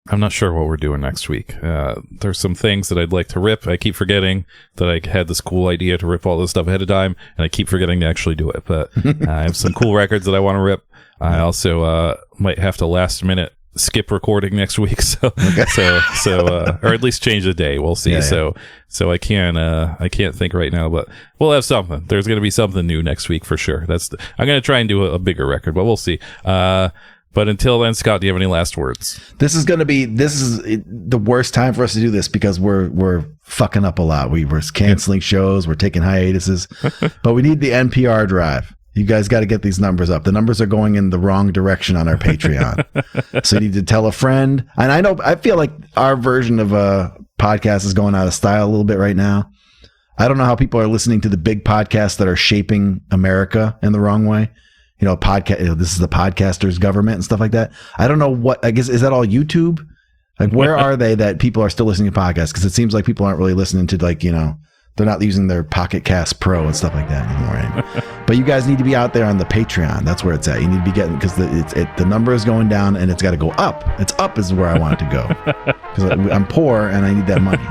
I'm not sure what we're doing next week. There's some things that I'd like to rip. I keep forgetting that I had this cool idea to rip all this stuff ahead of time, and I keep forgetting to actually do it. But I have some cool records that I want to rip. I also might have to last minute skip recording next week, so or at least change the day. We'll see. Yeah. So I can't think right now, but we'll have something. There's going to be something new next week for sure. I'm going to try and do a bigger record, but we'll see. But until then, Scott, do you have any last words? This is the worst time for us to do this because we're fucking up a lot. We're canceling shows, we're taking hiatuses, but we need the NPR drive. You guys got to get these numbers up. The numbers are going in the wrong direction on our Patreon. So you need to tell a friend. And I feel like our version of a podcast is going out of style a little bit right now. I don't know how people are listening to the big podcasts that are shaping America in the wrong way. Podcast. This is the podcaster's government and stuff like that. I don't know what. I guess is that all YouTube? Like, where are they that people are still listening to podcasts? Because it seems like people aren't really listening to they're not using their Pocket Cast Pro and stuff like that anymore. But you guys need to be out there on the Patreon. That's where it's at. You need to be getting because the number is going down and it's got to go up. It's up is where I want it to go because I'm poor and I need that money.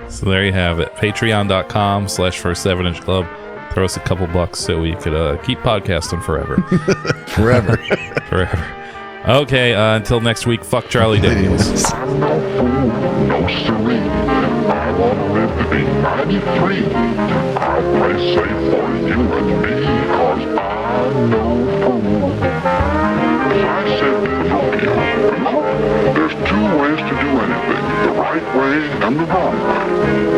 So there you have it. Patreon.com/First 7-Inch Club. Throw us a couple bucks so we could keep podcasting forever. Forever. Okay, until next week, fuck Charlie Daniels. I'm no fool, no serene. I want to live to be 93. I'll play safe for you and me, cause I'm no fool. I said Pinocchio, there's two ways to do anything, the right way and the wrong way.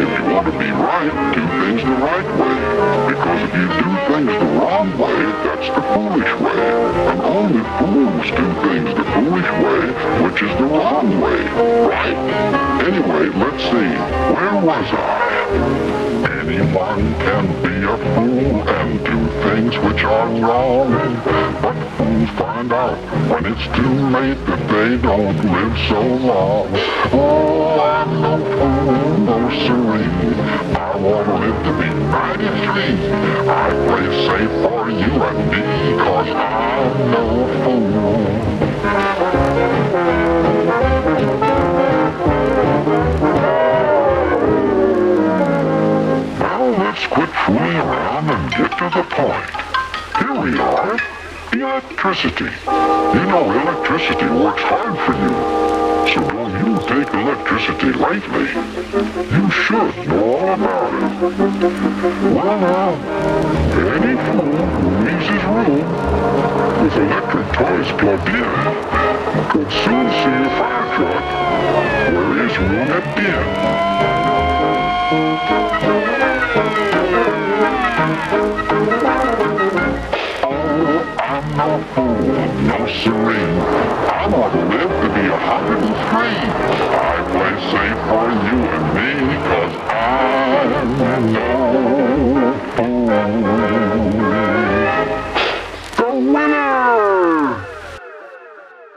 If you want to be right, do things the right way. Because if you do things the wrong way, that's the foolish way. And only fools do things the foolish way, which is the wrong way, right? Anyway, let's see. Where was I? Anyone can be a fool and do things which are wrong. But fools find out when it's too late that they don't live so long. Oh, I'm no fool, no serene. I want to live to be 93. I play safe for you and me, cause I'm no fool. Well, let's quit fooling around and get to the point. Here we are. Electricity. You know electricity works hard for you. So don't you take electricity lightly. You should know all about it. Well now, any fool who leaves his room with electric toys plugged in could soon see a fire truck where his room had been. Oh, I'm no fool, no serene. I want to live to be 103. I play safe for you and me, cause I